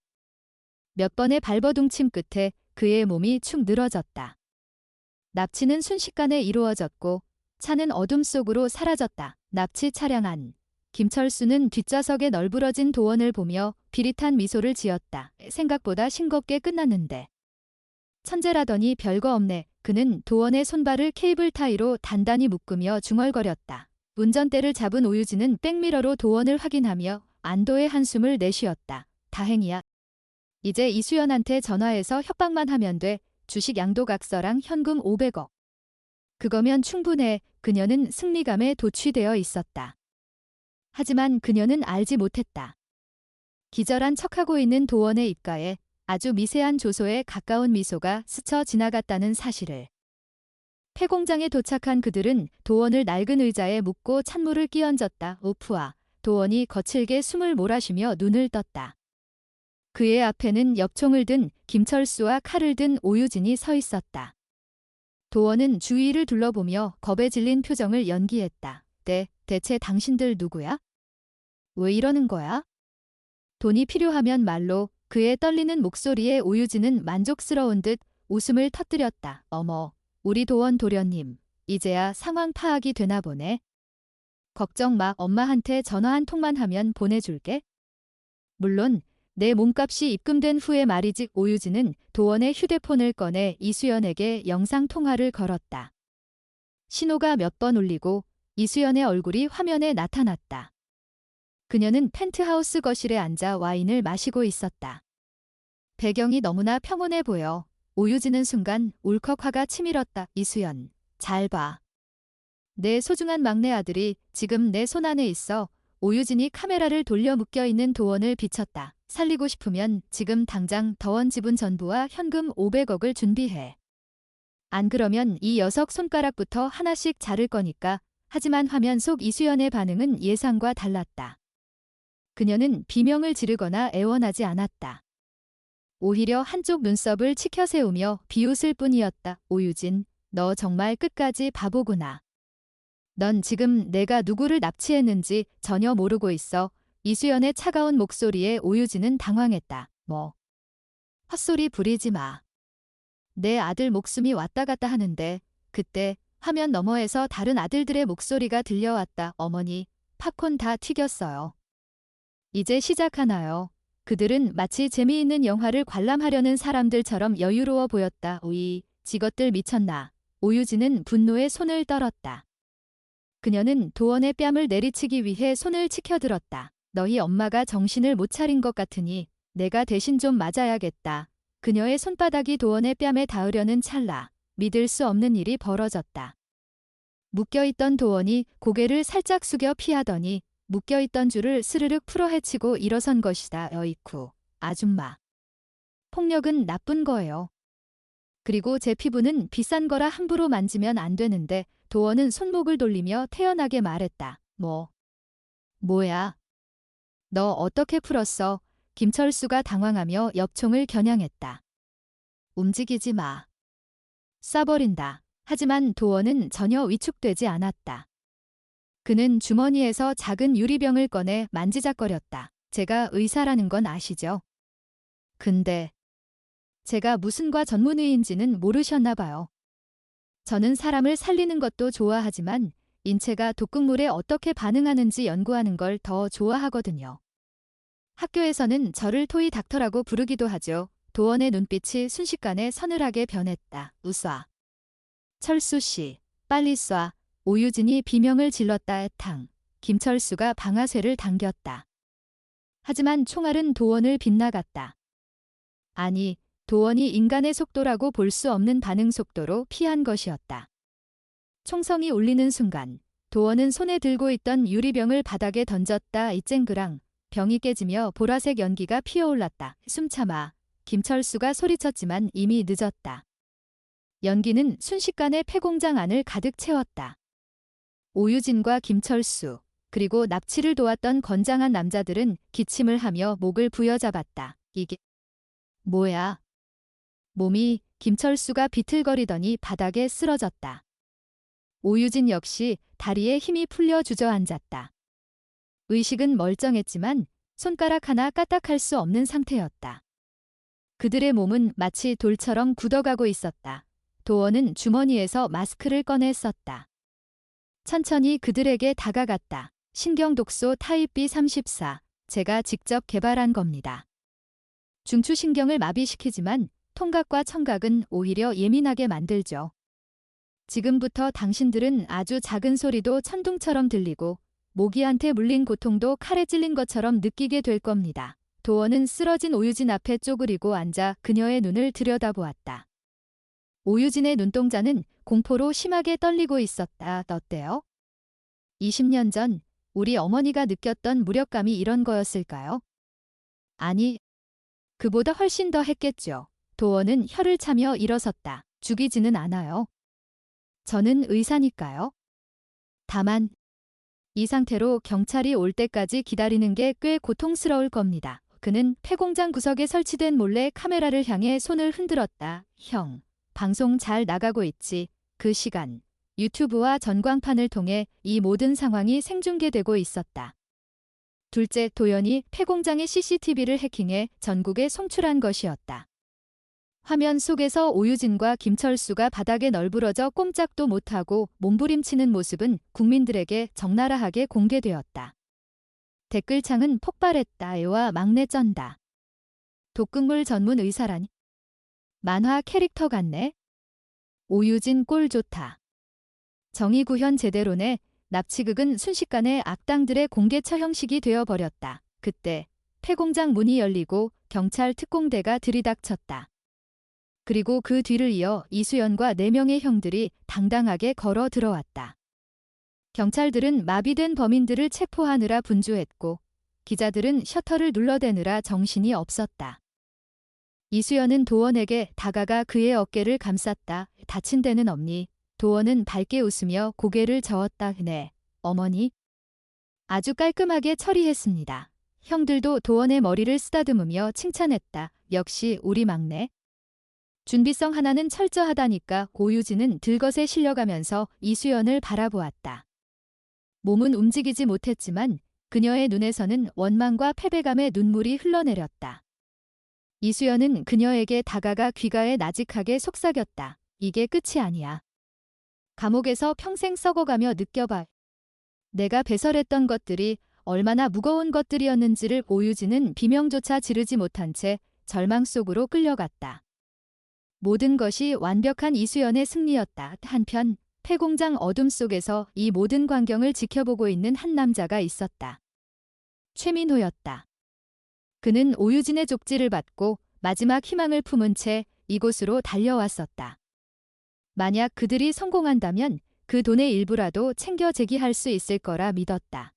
몇 번의 발버둥침 끝에 그의 몸이 축 늘어졌다. 납치는 순식간에 이루어졌고 차는 어둠 속으로 사라졌다. 납치 차량 안. 김철수는 뒷좌석에 널브러진 도원을 보며 비릿한 미소를 지었다. 생각보다 싱겁게 끝났는데. 천재라더니 별거 없네. 그는 도원의 손발을 케이블 타이로 단단히 묶으며 중얼거렸다. 운전대를 잡은 오유진은 백미러로 도원을 확인하며 안도의 한숨을 내쉬었다. 다행이야. 이제 이수연한테 전화해서 협박만 하면 돼. 주식 양도각서랑 현금 500억. 그거면 충분해. 그녀는 승리감에 도취되어 있었다. 하지만 그녀는 알지 못했다. 기절한 척하고 있는 도원의 입가에 아주 미세한 조소에 가까운 미소가 스쳐 지나갔다는 사실을. 폐공장에 도착한 그들은 도원을 낡은 의자에 묶고 찬물을 끼얹었다. 우프아. 도원이 거칠게 숨을 몰아쉬며 눈을 떴다. 그의 앞에는 엽총을 든 김철수와 칼을 든 오유진이 서 있었다. 도원은 주위를 둘러보며 겁에 질린 표정을 연기했다. 대체 당신들 누구야? 왜 이러는 거야? 돈이 필요하면 말로. 그의 떨리는 목소리에 오유진은 만족스러운 듯 웃음을 터뜨렸다. 어머, 우리 도원 도련님, 이제야 상황 파악이 되나 보네. 걱정 마, 엄마한테 전화 한 통만 하면 보내줄게. 물론 내 몸값이 입금된 후에 말이지. 오유진은 도원의 휴대폰을 꺼내 이수연에게 영상통화를 걸었다. 신호가 몇 번 울리고 이수연의 얼굴이 화면에 나타났다. 그녀는 펜트하우스 거실에 앉아 와인을 마시고 있었다. 배경이 너무나 평온해 보여 오유진은 순간 울컥 화가 치밀었다. 이수연, 잘 봐. 내 소중한 막내 아들이 지금 내 손 안에 있어. 오유진이 카메라를 돌려 묶여있는 도원을 비쳤다. 살리고 싶으면 지금 당장 더원 지분 전부와 현금 500억을 준비해. 안 그러면 이 녀석 손가락부터 하나씩 자를 거니까. 하지만 화면 속 이수연의 반응은 예상과 달랐다. 그녀는 비명을 지르거나 애원하지 않았다. 오히려 한쪽 눈썹을 치켜세우며 비웃을 뿐이었다. 오유진, 너 정말 끝까지 바보구나. 넌 지금 내가 누구를 납치했는지 전혀 모르고 있어. 이수연의 차가운 목소리에 오유진은 당황했다. 뭐? 헛소리 부리지 마. 내 아들 목숨이 왔다 갔다 하는데. 그때 화면 너머에서 다른 아들들의 목소리가 들려왔다. 어머니, 팝콘 다 튀겼어요. 이제 시작하나요? 그들은 마치 재미있는 영화를 관람하려는 사람들처럼 여유로워 보였다. 오이, 지것들 미쳤나. 오유진은 분노에 손을 떨었다. 그녀는 도원의 뺨을 내리치기 위해 손을 치켜들었다. 너희 엄마가 정신을 못 차린 것 같으니 내가 대신 좀 맞아야겠다. 그녀의 손바닥이 도원의 뺨에 닿으려는 찰나 믿을 수 없는 일이 벌어졌다. 묶여있던 도원이 고개를 살짝 숙여 피하더니 묶여있던 줄을 스르륵 풀어 헤치고 일어선 것이다. 여이쿠, 아줌마. 폭력은 나쁜 거예요. 그리고 제 피부는 비싼 거라 함부로 만지면 안 되는데. 도원은 손목을 돌리며 태연하게 말했다. 뭐야? 너 어떻게 풀었어? 김철수가 당황하며 엽총을 겨냥했다. 움직이지 마. 쏴버린다. 하지만 도원은 전혀 위축되지 않았다. 그는 주머니에서 작은 유리병을 꺼내 만지작거렸다. 제가 의사라는 건 아시죠? 근데 제가 무슨 과 전문의인지는 모르셨나 봐요. 저는 사람을 살리는 것도 좋아하지만 인체가 독극물에 어떻게 반응하는지 연구하는 걸 더 좋아하거든요. 학교에서는 저를 토이 닥터라고 부르기도 하죠. 도원의 눈빛이 순식간에 서늘하게 변했다. 웃어. 철수 씨, 빨리 쏴. 오유진이 비명을 질렀다. 탕. 김철수가 방아쇠를 당겼다. 하지만 총알은 도원을 빗나갔다. 아니, 도원이 인간의 속도라고 볼 수 없는 반응 속도로 피한 것이었다. 총성이 울리는 순간 도원은 손에 들고 있던 유리병을 바닥에 던졌다. 이쨍그랑. 병이 깨지며 보라색 연기가 피어올랐다. 숨참아. 김철수가 소리쳤지만 이미 늦었다. 연기는 순식간에 폐공장 안을 가득 채웠다. 오유진과 김철수, 그리고 납치를 도왔던 건장한 남자들은 기침을 하며 목을 부여잡았다. 이게 뭐야? 몸이 김철수가 비틀거리더니 바닥에 쓰러졌다. 오유진 역시 다리에 힘이 풀려 주저앉았다. 의식은 멀쩡했지만 손가락 하나 까딱할 수 없는 상태였다. 그들의 몸은 마치 돌처럼 굳어가고 있었다. 도원은 주머니에서 마스크를 꺼내 썼다. 천천히 그들에게 다가갔다. 신경독소 타입 B34. 제가 직접 개발한 겁니다. 중추신경을 마비시키지만 통각과 청각은 오히려 예민하게 만들죠. 지금부터 당신들은 아주 작은 소리도 천둥처럼 들리고 모기한테 물린 고통도 칼에 찔린 것처럼 느끼게 될 겁니다. 도원은 쓰러진 오유진 앞에 쪼그리고 앉아 그녀의 눈을 들여다보았다. 오유진의 눈동자는 공포로 심하게 떨리고 있었다. 어때요? 20년 전 우리 어머니가 느꼈던 무력감이 이런 거였을까요? 아니, 그보다 훨씬 더 했겠죠. 도원은 혀를 차며 일어섰다. 죽이지는 않아요. 저는 의사니까요. 다만 이 상태로 경찰이 올 때까지 기다리는 게 꽤 고통스러울 겁니다. 그는 폐공장 구석에 설치된 몰래 카메라를 향해 손을 흔들었다. 형, 방송 잘 나가고 있지. 그 시간 유튜브와 전광판을 통해 이 모든 상황이 생중계되고 있었다. 둘째, 도연이 폐공장의 CCTV를 해킹해 전국에 송출한 것이었다. 화면 속에서 오유진과 김철수가 바닥에 널브러져 꼼짝도 못하고 몸부림치는 모습은 국민들에게 적나라하게 공개되었다. 댓글창은 폭발했다. 애와 막내 쩐다. 독극물 전문 의사라니. 만화 캐릭터 같네. 오유진 꼴 좋다. 정의구현 제대로네. 납치극은 순식간에 악당들의 공개처 형식이 되어버렸다. 그때 폐공장 문이 열리고 경찰 특공대가 들이닥쳤다. 그리고 그 뒤를 이어 이수연과 4명의 형들이 당당하게 걸어 들어왔다. 경찰들은 마비된 범인들을 체포하느라 분주했고 기자들은 셔터를 눌러대느라 정신이 없었다. 이수연은 도원에게 다가가 그의 어깨를 감쌌다. 다친 데는 없니? 도원은 밝게 웃으며 고개를 저었다. 네, 어머니. 아주 깔끔하게 처리했습니다. 형들도 도원의 머리를 쓰다듬으며 칭찬했다. 역시 우리 막내. 준비성 하나는 철저하다니까. 오유진은 들것에 실려가면서 이수연을 바라보았다. 몸은 움직이지 못했지만 그녀의 눈에서는 원망과 패배감의 눈물이 흘러내렸다. 이수연은 그녀에게 다가가 귓가에 나직하게 속삭였다. 이게 끝이 아니야. 감옥에서 평생 썩어가며 느껴봐. 내가 배설했던 것들이 얼마나 무거운 것들이었는지를. 오유진은 비명조차 지르지 못한 채 절망 속으로 끌려갔다. 모든 것이 완벽한 이수연의 승리였다. 한편 폐공장 어둠 속에서 이 모든 광경을 지켜보고 있는 한 남자가 있었다. 최민호였다. 그는 오유진의 쪽지를 받고 마지막 희망을 품은 채 이곳으로 달려왔었다. 만약 그들이 성공한다면 그 돈의 일부라도 챙겨 제기할 수 있을 거라 믿었다.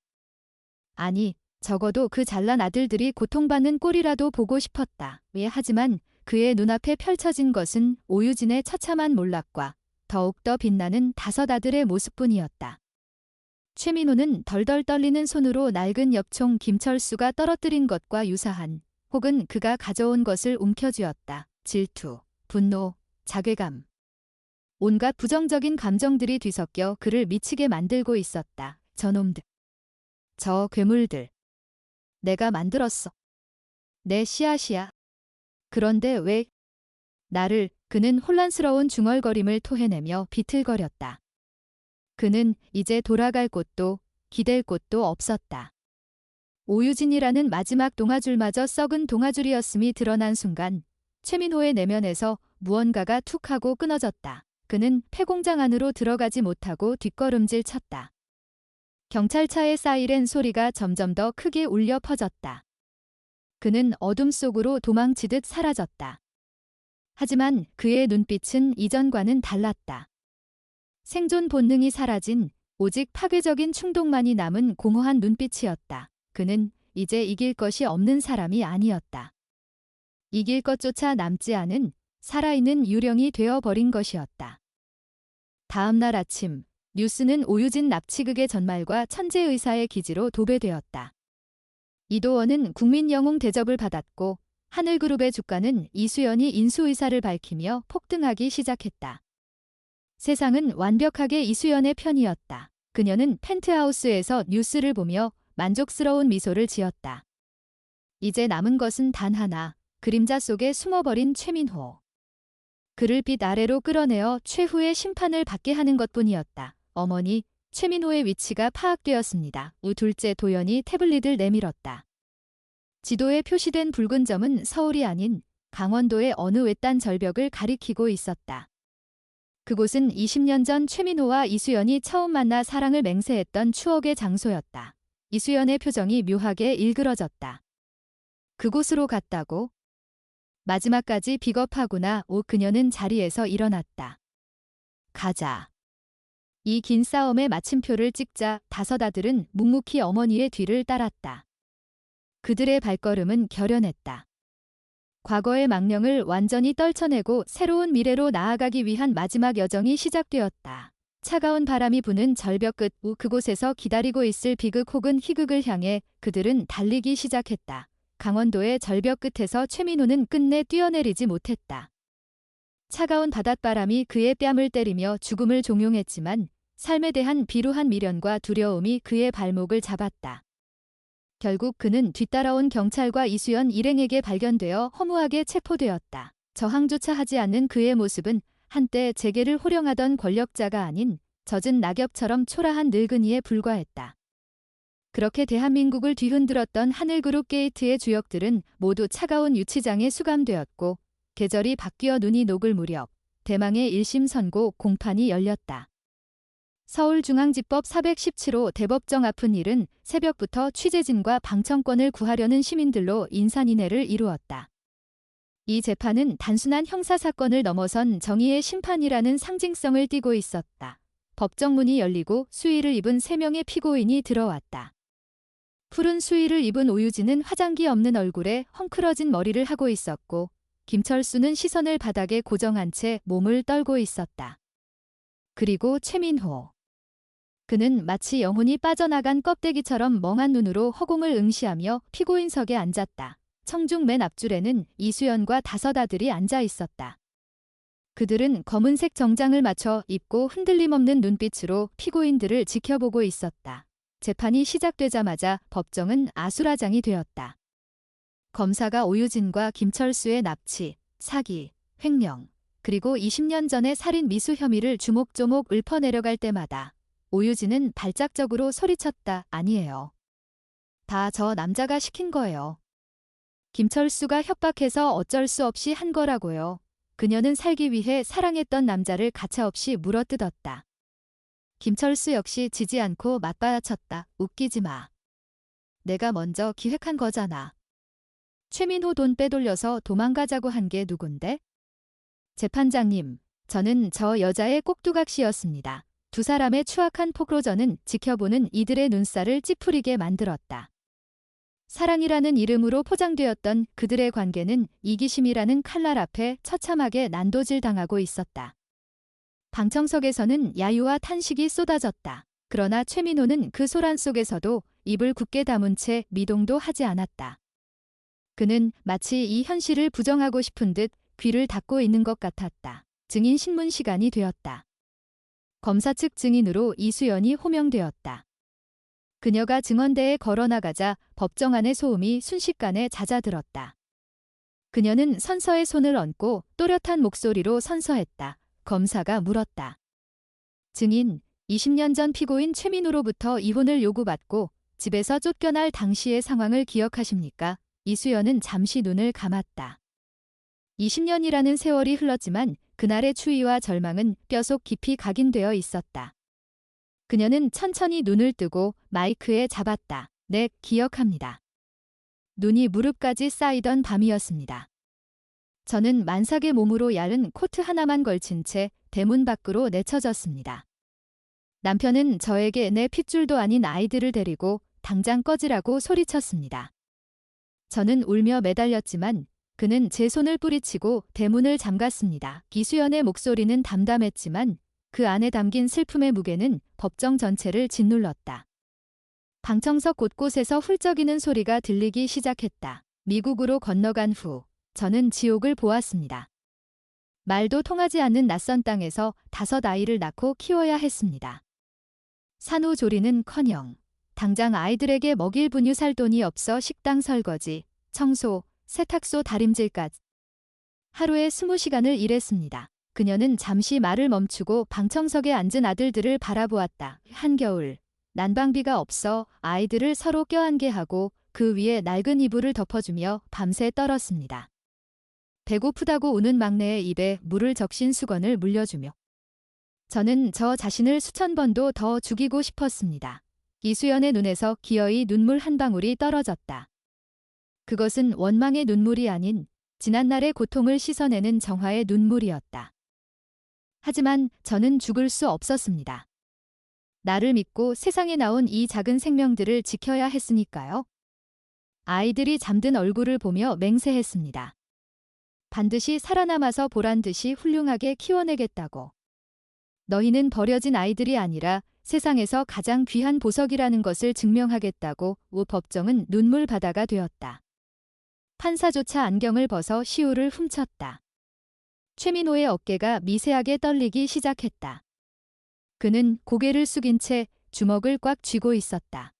아니, 적어도 그 잘난 아들들이 고통받는 꼴이라도 보고 싶었다. 하지만 그의 눈앞에 펼쳐진 것은 오유진의 처참한 몰락과 더욱더 빛나는 5 아들의 모습뿐이었다. 최민호는 덜덜 떨리는 손으로 낡은 엽총 김철수가 떨어뜨린 것과 유사한 혹은 그가 가져온 것을 움켜쥐었다. 질투, 분노, 자괴감. 온갖 부정적인 감정들이 뒤섞여 그를 미치게 만들고 있었다. 저놈들. 저 괴물들. 내가 만들었어. 내 씨앗이야. 그런데 왜 나를. 그는 혼란스러운 중얼거림을 토해내며 비틀거렸다. 그는 이제 돌아갈 곳도 기댈 곳도 없었다. 오유진이라는 마지막 동아줄마저 썩은 동아줄이었음이 드러난 순간 최민호의 내면에서 무언가가 툭 하고 끊어졌다. 그는 폐공장 안으로 들어가지 못하고 뒷걸음질 쳤다. 경찰차의 사이렌 소리가 점점 더 크게 울려 퍼졌다. 그는 어둠 속으로 도망치듯 사라졌다. 하지만 그의 눈빛은 이전과는 달랐다. 생존 본능이 사라진 오직 파괴적인 충동만이 남은 공허한 눈빛이었다. 그는 이제 이길 것이 없는 사람이 아니었다. 이길 것조차 남지 않은 살아있는 유령이 되어버린 것이었다. 다음 날 아침 뉴스는 오유진 납치극의 전말과 천재의사의 기지로 도배되었다. 이도원은 국민영웅 대접을 받았고 하늘그룹의 주가는 이수연이 인수의사를 밝히며 폭등하기 시작했다. 세상은 완벽하게 이수연의 편이었다. 그녀는 펜트하우스에서 뉴스를 보며 만족스러운 미소를 지었다. 이제 남은 것은 단 하나, 그림자 속에 숨어버린 최민호. 그를 빛 아래로 끌어내어 최후의 심판을 받게 하는 것뿐이었다. 어머니, 최민호의 위치가 파악되었습니다. 둘째, 도연이 태블릿을 내밀었다. 지도에 표시된 붉은 점은 서울이 아닌 강원도의 어느 외딴 절벽을 가리키고 있었다. 그곳은 20년 전 최민호와 이수연이 처음 만나 사랑을 맹세했던 추억의 장소였다. 이수연의 표정이 묘하게 일그러졌다. 그곳으로 갔다고? 마지막까지 비겁하구나. 그녀는 자리에서 일어났다. 가자. 이 긴 싸움의 마침표를 찍자 5 아들은 묵묵히 어머니의 뒤를 따랐다. 그들의 발걸음은 결연했다. 과거의 망령을 완전히 떨쳐내고 새로운 미래로 나아가기 위한 마지막 여정이 시작되었다. 차가운 바람이 부는 절벽 끝 그곳에서 기다리고 있을 비극 혹은 희극을 향해 그들은 달리기 시작했다. 강원도의 절벽 끝에서 최민호는 끝내 뛰어내리지 못했다. 차가운 바닷바람이 그의 뺨을 때리며 죽음을 종용했지만 삶에 대한 비루한 미련과 두려움이 그의 발목을 잡았다. 결국 그는 뒤따라온 경찰과 이수연 일행에게 발견되어 허무하게 체포되었다. 저항조차 하지 않는 그의 모습은 한때 재계를 호령하던 권력자가 아닌 젖은 낙엽처럼 초라한 늙은이에 불과했다. 그렇게 대한민국을 뒤흔들었던 하늘그룹 게이트의 주역들은 모두 차가운 유치장에 수감되었고 계절이 바뀌어 눈이 녹을 무렵 대망의 1심 선고 공판이 열렸다. 서울중앙지법 417호 대법정 앞은 일은 새벽부터 취재진과 방청권을 구하려는 시민들로 인산인해를 이루었다. 이 재판은 단순한 형사사건을 넘어선 정의의 심판이라는 상징성을 띠고 있었다. 법정문이 열리고 수의를 입은 3명의 피고인이 들어왔다. 푸른 수의를 입은 오유진은 화장기 없는 얼굴에 헝클어진 머리를 하고 있었고 김철수는 시선을 바닥에 고정한 채 몸을 떨고 있었다. 그리고 최민호. 그는 마치 영혼이 빠져나간 껍데기처럼 멍한 눈으로 허공을 응시하며 피고인석에 앉았다. 청중 맨 앞줄에는 이수연과 5 아들이 앉아 있었다. 그들은 검은색 정장을 맞춰 입고 흔들림 없는 눈빛으로 피고인들을 지켜보고 있었다. 재판이 시작되자마자 법정은 아수라장이 되었다. 검사가 오유진과 김철수의 납치, 사기, 횡령, 그리고 20년 전의 살인 미수 혐의를 조목조목 읊어내려갈 때마다 오유진은 발작적으로 소리쳤다. 아니에요. 다 저 남자가 시킨 거예요. 김철수가 협박해서 어쩔 수 없이 한 거라고요. 그녀는 살기 위해 사랑했던 남자를 가차없이 물어뜯었다. 김철수 역시 지지 않고 맞받아쳤다. 웃기지 마. 내가 먼저 기획한 거잖아. 최민호 돈 빼돌려서 도망가자고 한 게 누군데? 재판장님, 저는 저 여자의 꼭두각시였습니다. 2 사람의 추악한 폭로전은 지켜보는 이들의 눈살을 찌푸리게 만들었다. 사랑이라는 이름으로 포장되었던 그들의 관계는 이기심이라는 칼날 앞에 처참하게 난도질당하고 있었다. 방청석에서는 야유와 탄식이 쏟아졌다. 그러나 최민호는 그 소란 속에서도 입을 굳게 다문 채 미동도 하지 않았다. 그는 마치 이 현실을 부정하고 싶은 듯 귀를 닫고 있는 것 같았다. 증인 신문 시간이 되었다. 검사 측 증인으로 이수연이 호명되었다. 그녀가 증언대에 걸어나가자 법정 안의 소음이 순식간에 잦아들었다. 그녀는 선서의 손을 얹고 또렷한 목소리로 선서했다. 검사가 물었다. 증인, 20년 전 피고인 최민호로부터 이혼을 요구받고 집에서 쫓겨날 당시의 상황을 기억하십니까? 이수연은 잠시 눈을 감았다. 20년이라는 세월이 흘렀지만 그날의 추위와 절망은 뼈속 깊이 각인되어 있었다. 그녀는 천천히 눈을 뜨고 마이크에 잡았다. 네, 기억합니다. 눈이 무릎까지 쌓이던 밤이었습니다. 저는 만삭의 몸으로 얇은 코트 하나만 걸친 채 대문 밖으로 내쳐졌습니다. 남편은 저에게 내 핏줄도 아닌 아이들을 데리고 당장 꺼지라고 소리쳤습니다. 저는 울며 매달렸지만 그는 제 손을 뿌리치고 대문을 잠갔습니다. 이수연의 목소리는 담담했지만 그 안에 담긴 슬픔의 무게는 법정 전체를 짓눌렀다. 방청석 곳곳에서 훌쩍이는 소리가 들리기 시작했다. 미국으로 건너간 후 저는 지옥을 보았습니다. 말도 통하지 않는 낯선 땅에서 5 아이를 낳고 키워야 했습니다. 산후조리는커녕 당장 아이들에게 먹일 분유 살 돈이 없어 식당 설거지, 청소, 세탁소 다림질까지 하루에 20시간을 일했습니다. 그녀는 잠시 말을 멈추고 방청석에 앉은 아들들을 바라보았다. 한겨울, 난방비가 없어 아이들을 서로 껴안게 하고 그 위에 낡은 이불을 덮어주며 밤새 떨었습니다. 배고프다고 우는 막내의 입에 물을 적신 수건을 물려주며 저는 저 자신을 수천 번도 더 죽이고 싶었습니다. 이수연의 눈에서 기어이 눈물 한 방울이 떨어졌다. 그것은 원망의 눈물이 아닌 지난날의 고통을 씻어내는 정화의 눈물이었다. 하지만 저는 죽을 수 없었습니다. 나를 믿고 세상에 나온 이 작은 생명들을 지켜야 했으니까요. 아이들이 잠든 얼굴을 보며 맹세했습니다. 반드시 살아남아서 보란듯이 훌륭하게 키워내겠다고. 너희는 버려진 아이들이 아니라 세상에서 가장 귀한 보석이라는 것을 증명하겠다고 법정은 눈물 바다가 되었다. 판사조차 안경을 벗어 시우를 훔쳤다. 최민호의 어깨가 미세하게 떨리기 시작했다. 그는 고개를 숙인 채 주먹을 꽉 쥐고 있었다.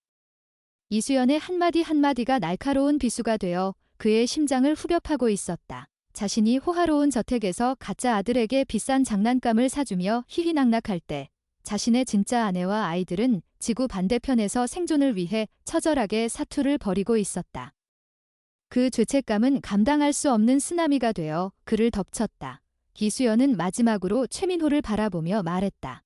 이수연의 한마디 한마디가 날카로운 비수가 되어 그의 심장을 후벼파고 있었다. 자신이 호화로운 저택에서 가짜 아들에게 비싼 장난감을 사주며 희희낙낙할 때 자신의 진짜 아내와 아이들은 지구 반대편에서 생존을 위해 처절하게 사투를 벌이고 있었다. 그 죄책감은 감당할 수 없는 쓰나미가 되어 그를 덮쳤다. 이수연은 마지막으로 최민호를 바라보며 말했다.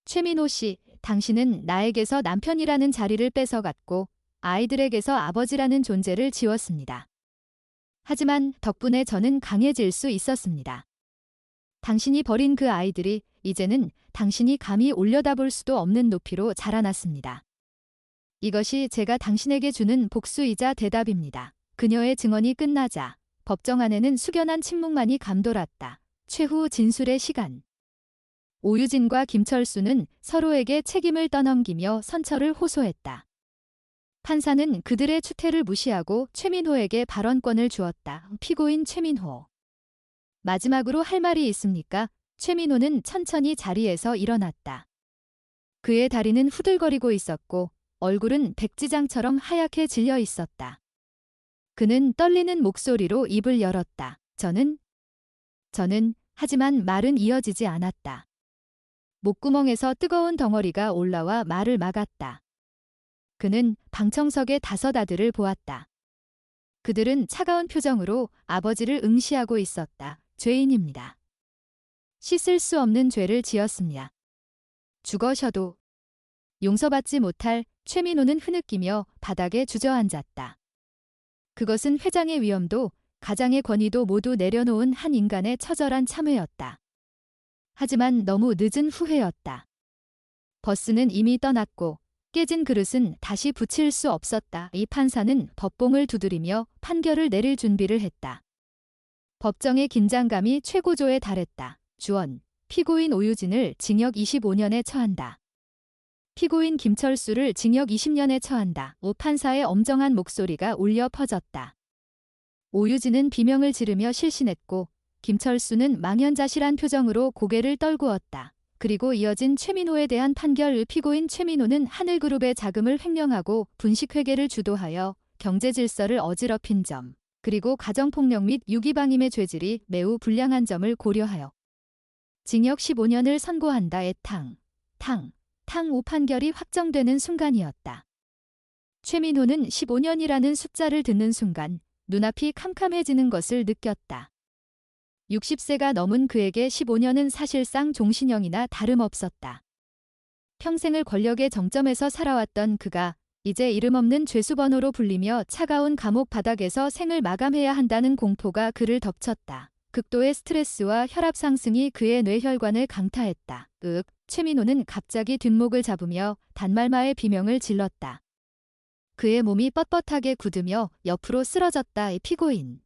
최민호 씨, 당신은 나에게서 남편이라는 자리를 뺏어갔고 아이들에게서 아버지라는 존재를 지웠습니다. 하지만 덕분에 저는 강해질 수 있었습니다. 당신이 버린 그 아이들이 이제는 당신이 감히 올려다볼 수도 없는 높이로 자라났습니다. 이것이 제가 당신에게 주는 복수이자 대답입니다. 그녀의 증언이 끝나자 법정 안에는 숙연한 침묵만이 감돌았다. 최후 진술의 시간. 오유진과 김철수는 서로에게 책임을 떠넘기며 선처를 호소했다. 판사는 그들의 추태를 무시하고 최민호에게 발언권을 주었다. 피고인 최민호. 마지막으로 할 말이 있습니까? 최민호는 천천히 자리에서 일어났다. 그의 다리는 후들거리고 있었고 얼굴은 백지장처럼 하얗게 질려 있었다. 그는 떨리는 목소리로 입을 열었다. 저는 하지만 말은 이어지지 않았다. 목구멍에서 뜨거운 덩어리가 올라와 말을 막았다. 그는 방청석의 5 아들을 보았다. 그들은 차가운 표정으로 아버지를 응시하고 있었다. 죄인입니다. 씻을 수 없는 죄를 지었습니다. 죽어셔도 용서받지 못할. 최민호는 흐느끼며 바닥에 주저앉았다. 그것은 회장의 위엄도 가장의 권위도 모두 내려놓은 한 인간의 처절한 참회였다. 하지만 너무 늦은 후회였다. 버스는 이미 떠났고 깨진 그릇은 다시 붙일 수 없었다. 이 판사는 법봉을 두드리며 판결을 내릴 준비를 했다. 법정의 긴장감이 최고조에 달했다. 주원, 피고인 오유진을 징역 25년에 처한다. 피고인 김철수를 징역 20년에 처한다. 판사의 엄정한 목소리가 울려 퍼졌다. 오유진은 비명을 지르며 실신했고 김철수는 망연자실한 표정으로 고개를 떨구었다. 그리고 이어진 최민호에 대한 판결. 피고인 최민호는 하늘그룹의 자금을 횡령하고 분식회계를 주도하여 경제질서를 어지럽힌 점, 그리고 가정폭력 및 유기방임의 죄질이 매우 불량한 점을 고려하여 징역 15년을 선고한다. 탕 판결이 확정되는 순간이었다. 최민호는 15년이라는 숫자를 듣는 순간 눈앞이 캄캄해지는 것을 느꼈다. 60세가 넘은 그에게 15년은 사실상 종신형이나 다름없었다. 평생을 권력의 정점에서 살아왔던 그가 이제 이름 없는 죄수번호로 불리며 차가운 감옥 바닥에서 생을 마감해야 한다는 공포가 그를 덮쳤다. 극도의 스트레스와 혈압 상승이 그의 뇌혈관을 강타했다. 최민호는 갑자기 뒷목을 잡으며 단말마의 비명을 질렀다. 그의 몸이 뻣뻣하게 굳으며 옆으로 쓰러졌다. 피고인,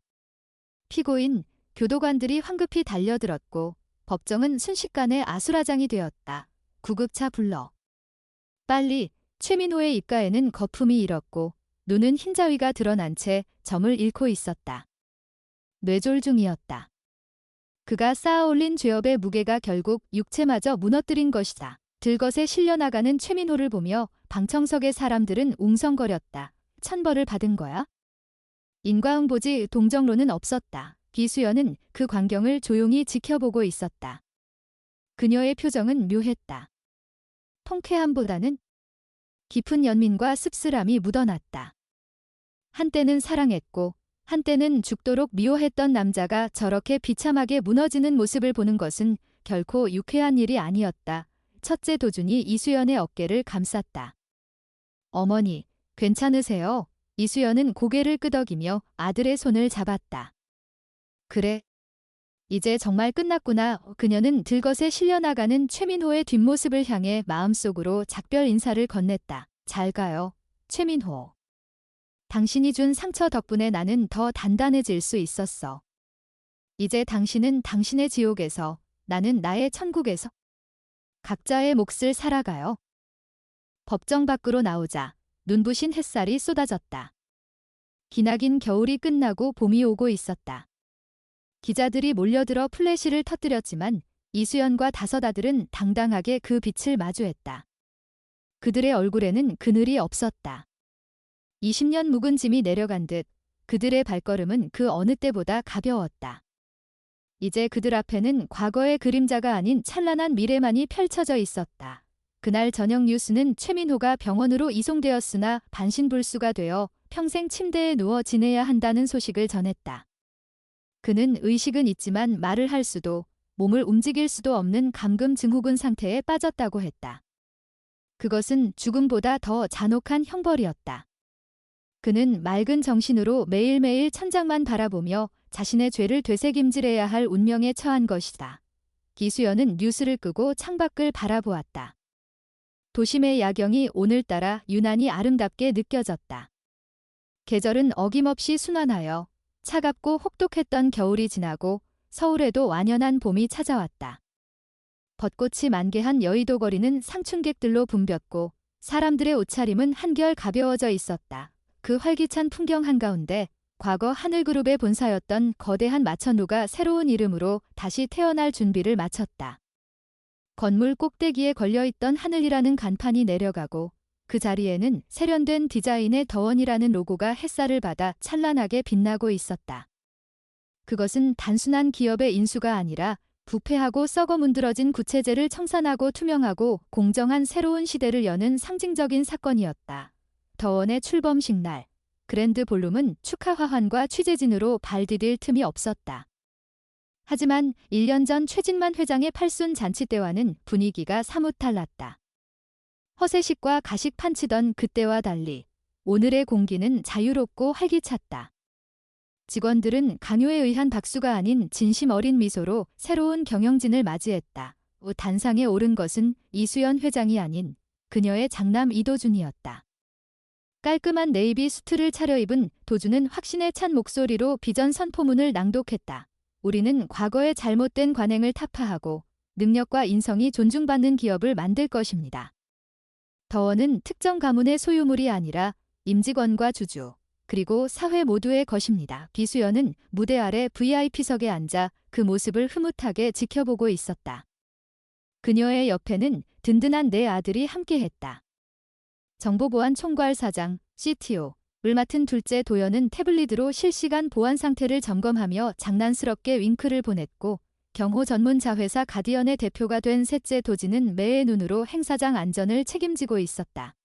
교도관들이 황급히 달려들었고 법정은 순식간에 아수라장이 되었다. 구급차 불러. 빨리. 최민호의 입가에는 거품이 일었고 눈은 흰자위가 드러난 채 점을 잃고 있었다. 뇌졸중이었다. 그가 쌓아올린 죄업의 무게가 결국 육체마저 무너뜨린 것이다. 들것에 실려나가는 최민호를 보며 방청석의 사람들은 웅성거렸다. 천벌을 받은 거야? 인과응보지. 동정로는 없었다. 이수연은 그 광경을 조용히 지켜보고 있었다. 그녀의 표정은 묘했다. 통쾌함보다는 깊은 연민과 씁쓸함이 묻어났다. 한때는 사랑했고 한때는 죽도록 미워했던 남자가 저렇게 비참하게 무너지는 모습을 보는 것은 결코 유쾌한 일이 아니었다. 첫째 도준이 이수연의 어깨를 감쌌다. 어머니, 괜찮으세요? 이수연은 고개를 끄덕이며 아들의 손을 잡았다. 그래. 이제 정말 끝났구나. 그녀는 들것에 실려나가는 최민호의 뒷모습을 향해 마음속으로 작별 인사를 건넸다. 잘 가요, 최민호. 당신이 준 상처 덕분에 나는 더 단단해질 수 있었어. 이제 당신은 당신의 지옥에서, 나는 나의 천국에서 각자의 몫을 살아가요. 법정 밖으로 나오자 눈부신 햇살이 쏟아졌다. 기나긴 겨울이 끝나고 봄이 오고 있었다. 기자들이 몰려들어 플래시를 터뜨렸지만 이수연과 다섯 아들은 당당하게 그 빛을 마주했다. 그들의 얼굴에는 그늘이 없었다. 20년 묵은 짐이 내려간 듯 그들의 발걸음은 그 어느 때보다 가벼웠다. 이제 그들 앞에는 과거의 그림자가 아닌 찬란한 미래만이 펼쳐져 있었다. 그날 저녁 뉴스는 최민호가 병원으로 이송되었으나 반신불수가 되어 평생 침대에 누워 지내야 한다는 소식을 전했다. 그는 의식은 있지만 말을 할 수도 몸을 움직일 수도 없는 감금 증후군 상태에 빠졌다고 했다. 그것은 죽음보다 더 잔혹한 형벌이었다. 그는 맑은 정신으로 매일매일 천장만 바라보며 자신의 죄를 되새김질해야 할 운명에 처한 것이다. 기수연은 뉴스를 끄고 창밖을 바라보았다. 도심의 야경이 오늘따라 유난히 아름답게 느껴졌다. 계절은 어김없이 순환하여 차갑고 혹독했던 겨울이 지나고 서울에도 완연한 봄이 찾아왔다. 벚꽃이 만개한 여의도 거리는 상춘객들로 붐볐고 사람들의 옷차림은 한결 가벼워져 있었다. 그 활기찬 풍경 한가운데 과거 하늘그룹의 본사였던 거대한 마천루가 새로운 이름으로 다시 태어날 준비를 마쳤다. 건물 꼭대기에 걸려있던 하늘이라는 간판이 내려가고 그 자리에는 세련된 디자인의 더원이라는 로고가 햇살을 받아 찬란하게 빛나고 있었다. 그것은 단순한 기업의 인수가 아니라 부패하고 썩어 문드러진 구체제를 청산하고 투명하고 공정한 새로운 시대를 여는 상징적인 사건이었다. 더원의 출범식 날, 그랜드 볼룸은 축하 화환과 취재진으로 발 디딜 틈이 없었다. 하지만 1년 전 최진만 회장의 팔순 잔치 때와는 분위기가 사뭇 달랐다. 허세식과 가식 판치던 그때와 달리 오늘의 공기는 자유롭고 활기찼다. 직원들은 강요에 의한 박수가 아닌 진심 어린 미소로 새로운 경영진을 맞이했다. 단상에 오른 것은 이수연 회장이 아닌 그녀의 장남 이도준이었다. 깔끔한 네이비 수트를 차려입은 도준은 확신에 찬 목소리로 비전 선포문을 낭독했다. 우리는 과거의 잘못된 관행을 타파하고 능력과 인성이 존중받는 기업을 만들 것입니다. 더원은 특정 가문의 소유물이 아니라 임직원과 주주, 그리고 사회 모두의 것입니다. 기수연은 무대 아래 VIP석에 앉아 그 모습을 흐뭇하게 지켜보고 있었다. 그녀의 옆에는 든든한 네 아들이 함께했다. 정보보안 총괄 사장, CTO를 맡은 둘째 도연은 태블릿으로 실시간 보안 상태를 점검하며 장난스럽게 윙크를 보냈고 경호 전문 자회사 가디언의 대표가 된 셋째 도진은 매의 눈으로 행사장 안전을 책임지고 있었다.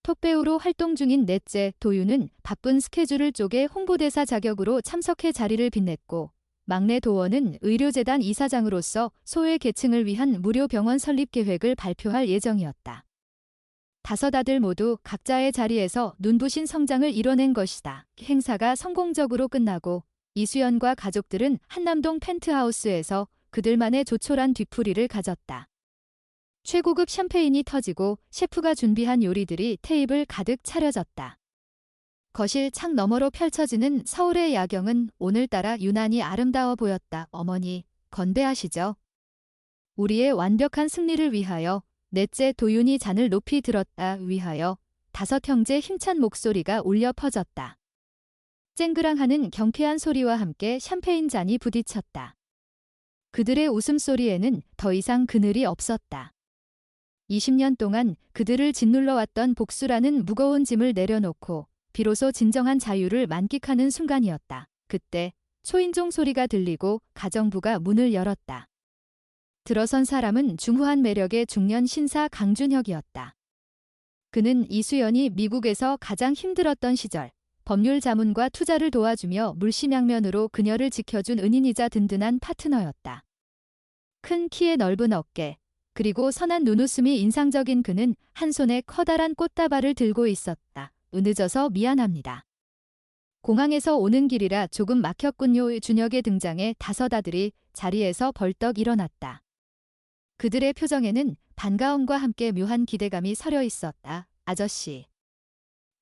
톱배우로 활동 중인 넷째 도윤은 바쁜 스케줄을 쪼개 홍보대사 자격으로 참석해 자리를 빛냈고 막내 도원은 의료재단 이사장으로서 소외 계층을 위한 무료 병원 설립 계획을 발표할 예정이었다. 다섯 아들 모두 각자의 자리에서 눈부신 성장을 이뤄낸 것이다. 행사가 성공적으로 끝나고 이수연과 가족들은 한남동 펜트하우스에서 그들만의 조촐한 뒤풀이를 가졌다. 최고급 샴페인이 터지고 셰프가 준비한 요리들이 테이블 가득 차려졌다. 거실 창 너머로 펼쳐지는 서울의 야경은 오늘따라 유난히 아름다워 보였다. 어머니, 건배하시죠. 우리의 완벽한 승리를 위하여. 넷째 도윤이 잔을 높이 들었다. 위하여. 다섯 형제 힘찬 목소리가 울려 퍼졌다. 쨍그랑하는 경쾌한 소리와 함께 샴페인 잔이 부딪혔다. 그들의 웃음소리에는 더 이상 그늘이 없었다. 20년 동안 그들을 짓눌러왔던 복수라는 무거운 짐을 내려놓고 비로소 진정한 자유를 만끽하는 순간이었다. 그때 초인종 소리가 들리고 가정부가 문을 열었다. 들어선 사람은 중후한 매력의 중년 신사 강준혁이었다. 그는 이수연이 미국에서 가장 힘들었던 시절 법률 자문과 투자를 도와주며 물심양면으로 그녀를 지켜준 은인이자 든든한 파트너였다. 큰 키에 넓은 어깨, 그리고 선한 눈웃음이 인상적인 그는 한 손에 커다란 꽃다발을 들고 있었다. 늦어서 미안합니다. 공항에서 오는 길이라 조금 막혔군요. 준혁의 등장에 다섯 아들이 자리에서 벌떡 일어났다. 그들의 표정에는 반가움과 함께 묘한 기대감이 서려 있었다. 아저씨.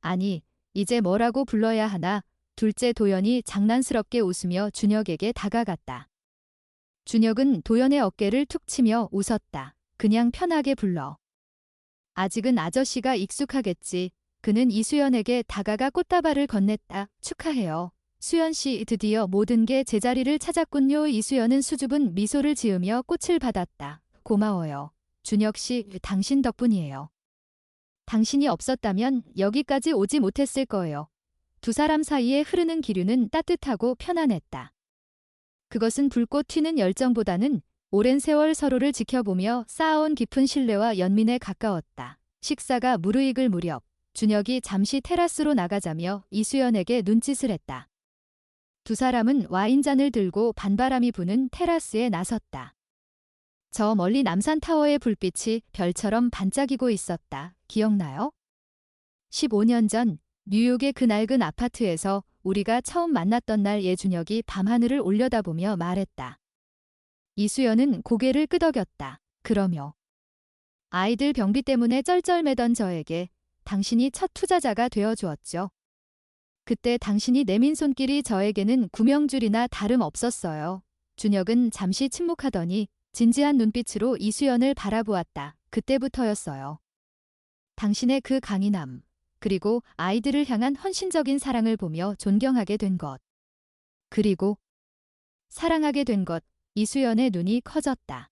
아니, 이제 뭐라고 불러야 하나? 둘째 도연이 장난스럽게 웃으며 준혁에게 다가갔다. 준혁은 도연의 어깨를 툭 치며 웃었다. 그냥 편하게 불러. 아직은 아저씨가 익숙하겠지. 그는 이수연에게 다가가 꽃다발을 건넸다. 축하해요. 수연씨, 드디어 모든 게 제자리를 찾았군요. 이수연은 수줍은 미소를 지으며 꽃을 받았다. 고마워요. 준혁씨, 당신 덕분이에요. 당신이 없었다면 여기까지 오지 못했을 거예요. 두 사람 사이에 흐르는 기류는 따뜻하고 편안했다. 그것은 불꽃 튀는 열정보다는 오랜 세월 서로를 지켜보며 쌓아온 깊은 신뢰와 연민에 가까웠다. 식사가 무르익을 무렵 준혁이 잠시 테라스로 나가자며 이수연에게 눈짓을 했다. 두 사람은 와인잔을 들고 반바람이 부는 테라스에 나섰다. 저 멀리 남산타워의 불빛이 별처럼 반짝이고 있었다. 기억나요? 15년 전 뉴욕의 그 낡은 아파트에서 우리가 처음 만났던 날 예준혁이 밤하늘을 올려다보며 말했다. 이수연은 고개를 끄덕였다. 그러며 아이들 병비 때문에 쩔쩔매던 저에게 당신이 첫 투자자가 되어주었죠. 그때 당신이 내민 손길이 저에게는 구명줄이나 다름없었어요. 준혁은 잠시 침묵하더니 진지한 눈빛으로 이수연을 바라보았다. 그때부터였어요. 당신의 그 강인함, 그리고 아이들을 향한 헌신적인 사랑을 보며 존경하게 된 것. 그리고 사랑하게 된 것. 이수연의 눈이 커졌다.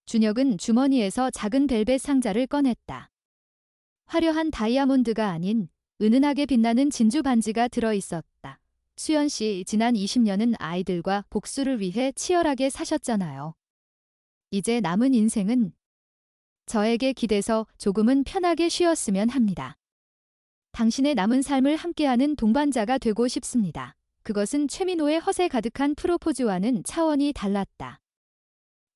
준혁은 주머니에서 작은 벨벳 상자를 꺼냈다. 화려한 다이아몬드가 아닌 은은하게 빛나는 진주 반지가 들어있었다. 수연 씨, 지난 20년은 아이들과 복수를 위해 치열하게 사셨잖아요. 이제 남은 인생은 저에게 기대서 조금은 편하게 쉬었으면 합니다. 당신의 남은 삶을 함께하는 동반자가 되고 싶습니다. 그것은 최민호의 허세 가득한 프로포즈와는 차원이 달랐다.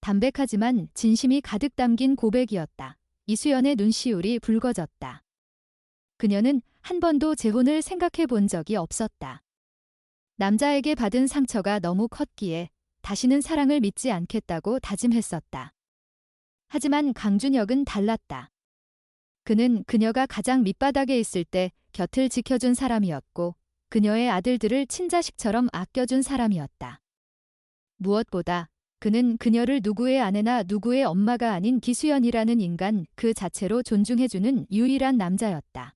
담백하지만 진심이 가득 담긴 고백이었다. 이수연의 눈시울이 붉어졌다. 그녀는 한 번도 재혼을 생각해 본 적이 없었다. 남자에게 받은 상처가 너무 컸기에 다시는 사랑을 믿지 않겠다고 다짐했었다. 하지만 강준혁은 달랐다. 그는 그녀가 가장 밑바닥에 있을 때 곁을 지켜준 사람이었고 그녀의 아들들을 친자식처럼 아껴준 사람이었다. 무엇보다 그는 그녀를 누구의 아내나 누구의 엄마가 아닌 기수연이라는 인간 그 자체로 존중해주는 유일한 남자였다.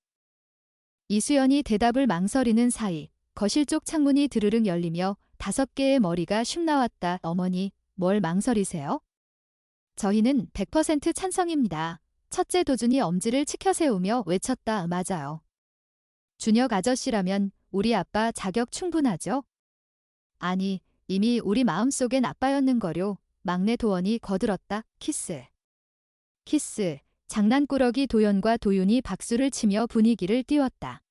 이수연이 대답을 망설이는 사이 거실 쪽 창문이 드르륵 열리며 5개의 머리가 슉 나왔다. 어머니, 뭘 망설이세요? 저희는 100% 찬성입니다. 첫째 도준이 엄지를 치켜세우며 외쳤다. 맞아요. 준혁 아저씨라면 우리 아빠 자격 충분하죠? 아니, 이미 우리 마음속엔 아빠였는 거요. 막내 도원이 거들었다. 키스. 키스. 장난꾸러기 도연과 도윤이 박수를 치며 분위기를 띄웠다.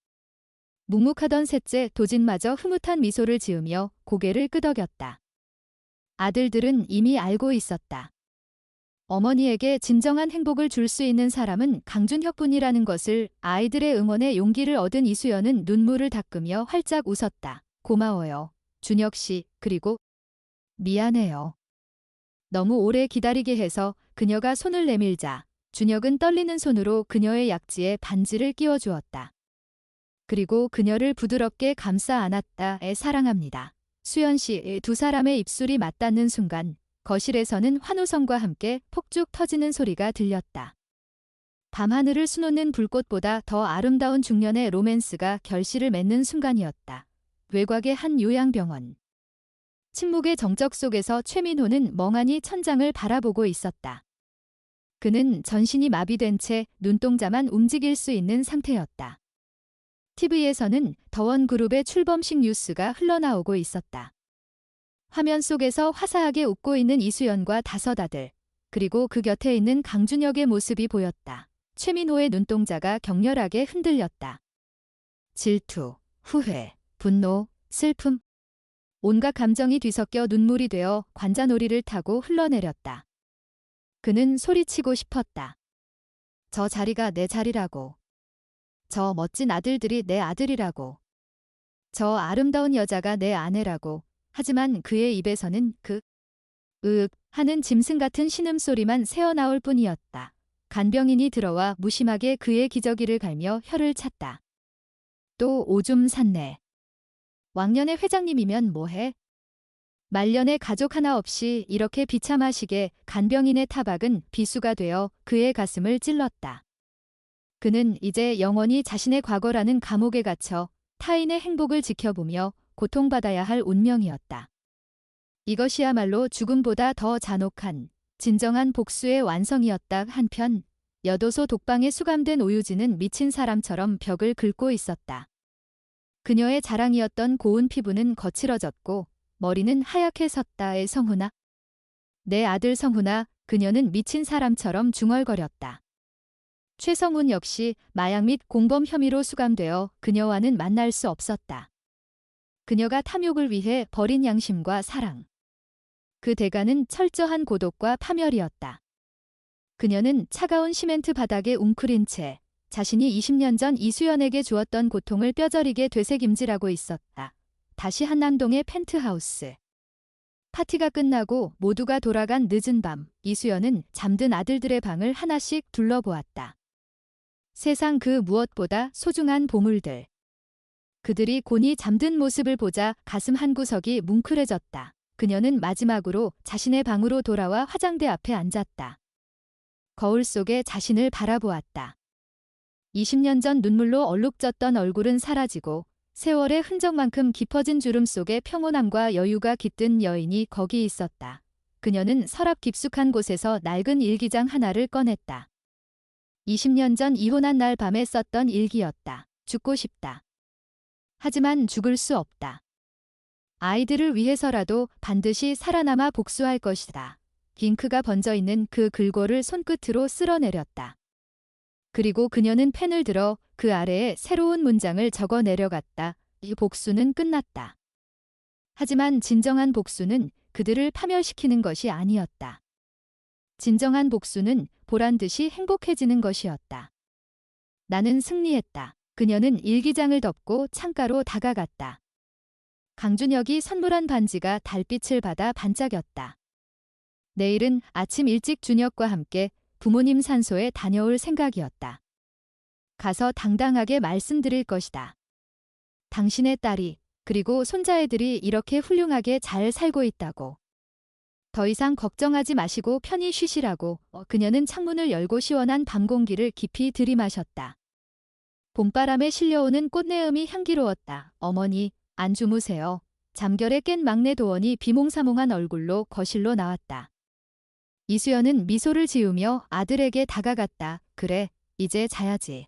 묵묵하던 셋째 도진마저 흐뭇한 미소를 지으며 고개를 끄덕였다. 아들들은 이미 알고 있었다. 어머니에게 진정한 행복을 줄 수 있는 사람은 강준혁뿐이라는 것을. 아이들의 응원에 용기를 얻은 이수연은 눈물을 닦으며 활짝 웃었다. 고마워요. 준혁 씨, 그리고 미안해요. 너무 오래 기다리게 해서. 그녀가 손을 내밀자 준혁은 떨리는 손으로 그녀의 약지에 반지를 끼워주었다. 그리고 그녀를 부드럽게 감싸 안았다. 사랑합니다. 수연 씨. 두 사람의 입술이 맞닿는 순간 거실에서는 환호성과 함께 폭죽 터지는 소리가 들렸다. 밤하늘을 수놓는 불꽃보다 더 아름다운 중년의 로맨스가 결실을 맺는 순간이었다. 외곽의 한 요양병원. 침묵의 정적 속에서 최민호는 멍하니 천장을 바라보고 있었다. 그는 전신이 마비된 채 눈동자만 움직일 수 있는 상태였다. TV에서는 더원그룹의 출범식 뉴스가 흘러나오고 있었다. 화면 속에서 화사하게 웃고 있는 이수연과 5 아들, 그리고 그 곁에 있는 강준혁의 모습이 보였다. 최민호의 눈동자가 격렬하게 흔들렸다. 질투, 후회, 분노, 슬픔. 온갖 감정이 뒤섞여 눈물이 되어 관자놀이를 타고 흘러내렸다. 그는 소리치고 싶었다. 저 자리가 내 자리라고. 저 멋진 아들들이 내 아들이라고. 저 아름다운 여자가 내 아내라고. 하지만 그의 입에서는 으윽 하는 짐승 같은 신음소리만 새어나올 뿐이었다. 간병인이 들어와 무심하게 그의 기저귀를 갈며 혀를 찼다. 또 오줌 샀네. 왕년의 회장님이면 뭐해? 말년에 가족 하나 없이 이렇게 비참하시게 간병인의 타박은 비수가 되어 그의 가슴을 찔렀다. 그는 이제 영원히 자신의 과거라는 감옥에 갇혀 타인의 행복을 지켜보며 고통받아야 할 운명이었다. 이것이야말로 죽음보다 더 잔혹한 진정한 복수의 완성이었다. 한편 여도소 독방에 수감된 오유진은 미친 사람처럼 벽을 긁고 있었다. 그녀의 자랑이었던 고운 피부는 거칠어졌고 머리는 하얗게 섰다. 성훈아. 내 아들 성훈아. 그녀는 미친 사람처럼 중얼거렸다. 최성훈 역시 마약 및 공범 혐의로 수감되어 그녀와는 만날 수 없었다. 그녀가 탐욕을 위해 버린 양심과 사랑. 그 대가는 철저한 고독과 파멸이었다. 그녀는 차가운 시멘트 바닥에 웅크린 채 자신이 20년 전 이수연에게 주었던 고통을 뼈저리게 되새김질하고 있었다. 다시 한남동의 펜트하우스. 파티가 끝나고 모두가 돌아간 늦은 밤, 이수연은 잠든 아들들의 방을 하나씩 둘러보았다. 세상 그 무엇보다 소중한 보물들. 그들이 곤히 잠든 모습을 보자 가슴 한구석이 뭉클해졌다. 그녀는 마지막으로 자신의 방으로 돌아와 화장대 앞에 앉았다. 거울 속에 자신을 바라보았다. 20년 전 눈물로 얼룩졌던 얼굴은 사라지고 세월의 흔적만큼 깊어진 주름 속에 평온함과 여유가 깃든 여인이 거기 있었다. 그녀는 서랍 깊숙한 곳에서 낡은 일기장 하나를 꺼냈다. 20년 전 이혼한 날 밤에 썼던 일기였다. 죽고 싶다. 하지만 죽을 수 없다. 아이들을 위해서라도 반드시 살아남아 복수할 것이다. 잉크가 번져있는 그 글꼴을 손끝으로 쓸어내렸다. 그리고 그녀는 펜을 들어 그 아래에 새로운 문장을 적어 내려갔다. 이 복수는 끝났다. 하지만 진정한 복수는 그들을 파멸시키는 것이 아니었다. 진정한 복수는 보란듯이 행복해지는 것이었다. 나는 승리했다. 그녀는 일기장을 덮고 창가로 다가갔다. 강준혁이 선물한 반지가 달빛을 받아 반짝였다. 내일은 아침 일찍 준혁과 함께 부모님 산소에 다녀올 생각이었다. 가서 당당하게 말씀드릴 것이다. 당신의 딸이 그리고 손자애들이 이렇게 훌륭하게 잘 살고 있다고. 더 이상 걱정하지 마시고 편히 쉬시라고. 그녀는 창문을 열고 시원한 밤 공기를 깊이 들이마셨다. 봄바람에 실려오는 꽃내음이 향기로웠다. 어머니, 안 주무세요. 잠결에 깬 막내 도원이 비몽사몽한 얼굴로 거실로 나왔다. 이수연은 미소를 지으며 아들에게 다가갔다. 그래, 이제 자야지.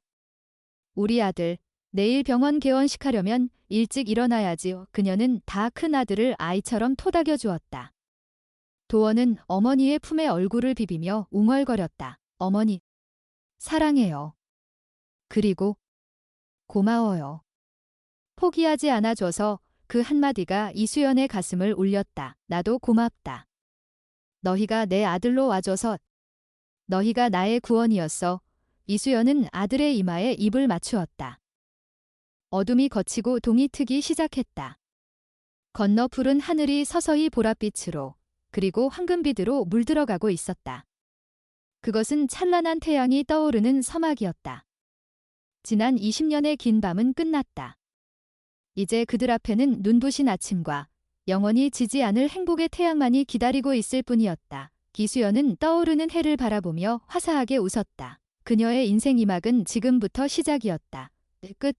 우리 아들, 내일 병원 개원식하려면 일찍 일어나야지. 그녀는 다 큰 아들을 아이처럼 토닥여 주었다. 도원은 어머니의 품에 얼굴을 비비며 웅얼거렸다. 어머니, 사랑해요. 그리고 고마워요. 포기하지 않아줘서 그 한마디가 이수연의 가슴을 울렸다. 나도 고맙다. 너희가 내 아들로 와줘서. 너희가 나의 구원이었어. 이수연은 아들의 이마에 입을 맞추었다. 어둠이 걷히고 동이 트기 시작했다. 건너 푸른 하늘이 서서히 보랏빛으로 그리고 황금빛으로 물들어가고 있었다. 그것은 찬란한 태양이 떠오르는 서막이었다. 지난 20년의 긴 밤은 끝났다. 이제 그들 앞에는 눈부신 아침과 영원히 지지 않을 행복의 태양만이 기다리고 있을 뿐이었다. 이수연은 떠오르는 해를 바라보며 화사하게 웃었다. 그녀의 인생 이막은 지금부터 시작이었다. 끝.